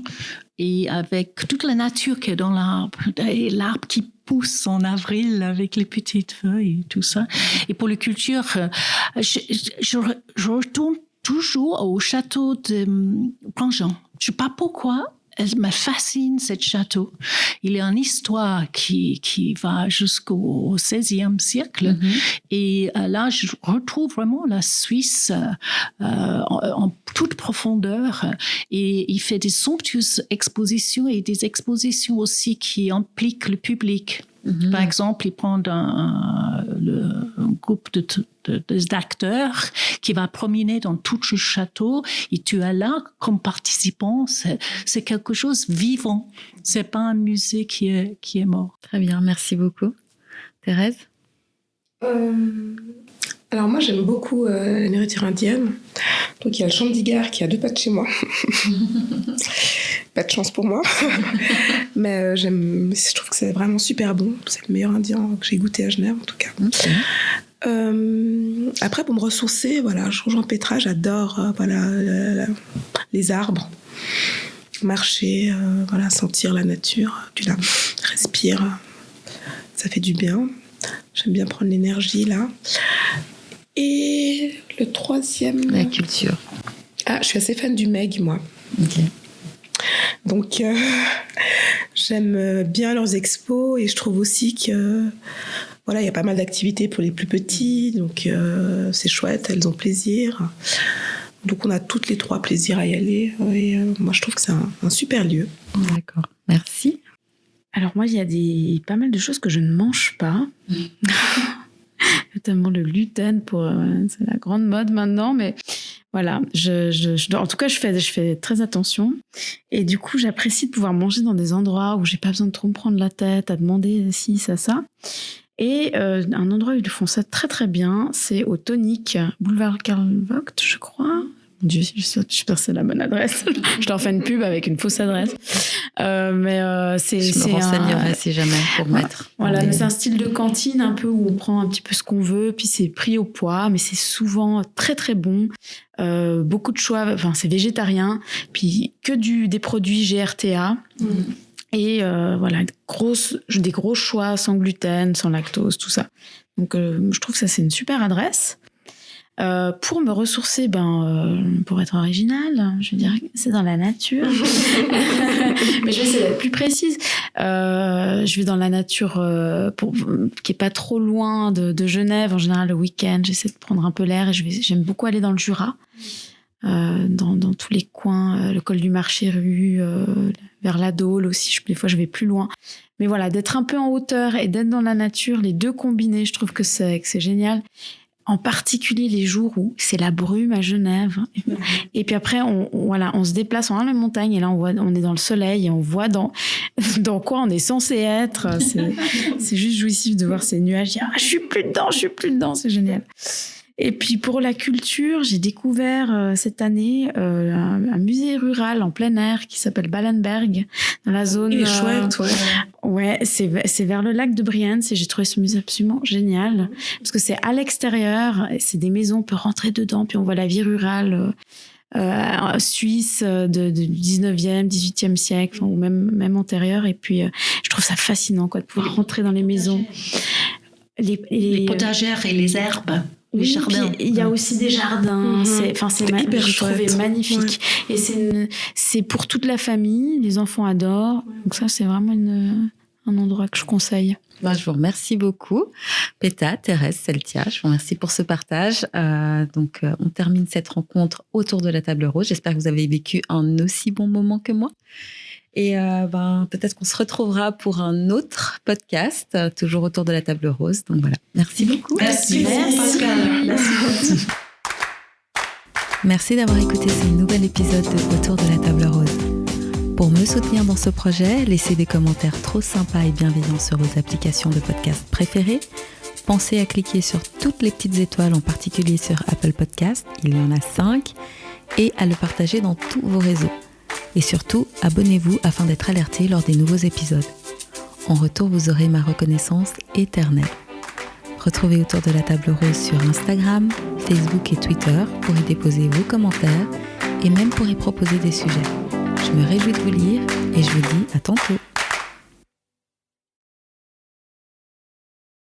et avec toute la nature qui est dans l'arbre. Et l'arbre qui pousse en avril avec les petites feuilles et tout ça. Et pour la culture, je retourne toujours au château de Plongeon. Je ne sais pas pourquoi, elle me fascine, ce château. Il y a une histoire qui va jusqu'au XVIe siècle. Mm-hmm. Et là, je retrouve vraiment la Suisse en toute profondeur. Et il fait des somptueuses expositions et des expositions aussi qui impliquent le public. Mm-hmm. Par exemple, il prend un groupe d'acteurs qui va promener dans tout le château et tu es là comme participant. C'est quelque chose vivant. C'est pas un musée qui est mort. Très bien, merci beaucoup. Thérèse? Alors moi, j'aime beaucoup la nourriture indienne. Donc il y a le Chandigarh qui est à 2 pas de chez moi. Pas de chance pour moi. Mais je trouve que c'est vraiment super bon. C'est le meilleur indien que j'ai goûté à Genève, en tout cas. Okay. Après, pour me ressourcer, je rejoins Petra. J'adore les arbres, marcher, sentir la nature. Tu la respires, ça fait du bien. J'aime bien prendre l'énergie, là. Et le 3e... La culture. Ah, je suis assez fan du Meg, moi. Ok. Donc, j'aime bien leurs expos et je trouve aussi que il y a pas mal d'activités pour les plus petits, donc c'est chouette, elles ont plaisir. Donc, on a toutes les 3 plaisir à y aller et moi, je trouve que c'est un super lieu. D'accord, merci. Alors moi, il y a pas mal de choses que je ne mange pas. Notamment le gluten, c'est la grande mode maintenant, mais voilà, en tout cas, je fais très attention. Et du coup, j'apprécie de pouvoir manger dans des endroits où j'ai pas besoin de trop me prendre la tête à demander ci, ça. Et un endroit où ils font ça très très bien, c'est au Tonic, boulevard Karl Vogt, je crois. Mon Dieu, je suis sûre que c'est la bonne adresse. Je leur fais une pub avec une fausse adresse. Je me renseignerai si jamais pour mettre. Voilà, mais c'est un style de cantine un peu où on prend un petit peu ce qu'on veut, puis c'est pris au poids, mais c'est souvent très très bon. Beaucoup de choix, c'est végétarien, puis que des produits GRTA. Et des gros choix sans gluten, sans lactose, tout ça. Donc je trouve que ça c'est une super adresse. Pour me ressourcer, pour être originale, je veux dire, c'est dans la nature. Mais je vais essayer d'être plus précise. Je vais dans la nature qui est pas trop loin de Genève. En général, le week-end, j'essaie de prendre un peu l'air et j'aime beaucoup aller dans le Jura. Dans tous les coins, le col du Marché-Rue, vers la Dôle aussi. Des fois, je vais plus loin. Mais voilà, d'être un peu en hauteur et d'être dans la nature, les deux combinés, je trouve que c'est génial. En particulier les jours où c'est la brume à Genève. Et puis après, on se déplace en les montagnes et là, on est dans le soleil et on voit dans quoi on est censé être. C'est juste jouissif de voir ces nuages. Je suis plus dedans, c'est génial. Et puis pour la culture, j'ai découvert cette année un musée rural en plein air qui s'appelle Ballenberg, dans la zone. Il est chouette, ouais. Ouais, c'est vers le lac de Brienz et j'ai trouvé ce musée absolument génial parce que c'est à l'extérieur, c'est des maisons, on peut rentrer dedans, puis on voit la vie rurale suisse du 19e, 18e siècle, ou même antérieure. Et puis je trouve ça fascinant de pouvoir rentrer dans les maisons. Les potagères et les herbes. Les jardins. Il y a aussi des jardins. Hyper trouvé magnifique. Ouais. Et c'est pour toute la famille. Les enfants adorent. Donc ça, c'est vraiment un endroit que je conseille. Je vous remercie beaucoup. Peta, Thérèse, Celtia, je vous remercie pour ce partage. On termine cette rencontre autour de la table rose. J'espère que vous avez vécu un aussi bon moment que moi. Et peut-être qu'on se retrouvera pour un autre podcast, toujours autour de la table rose. Donc voilà, merci beaucoup. Merci Pascal. Merci. Merci d'avoir écouté ce nouvel épisode de Autour de la table rose. Pour me soutenir dans ce projet, laissez des commentaires trop sympas et bienveillants sur vos applications de podcast préférées. Pensez à cliquer sur toutes les petites étoiles, en particulier sur Apple Podcast, il y en a 5, et à le partager dans tous vos réseaux. Et surtout, abonnez-vous afin d'être alerté lors des nouveaux épisodes. En retour, vous aurez ma reconnaissance éternelle. Retrouvez Autour de la table rose sur Instagram, Facebook et Twitter pour y déposer vos commentaires et même pour y proposer des sujets. Je me réjouis de vous lire et je vous dis à tantôt.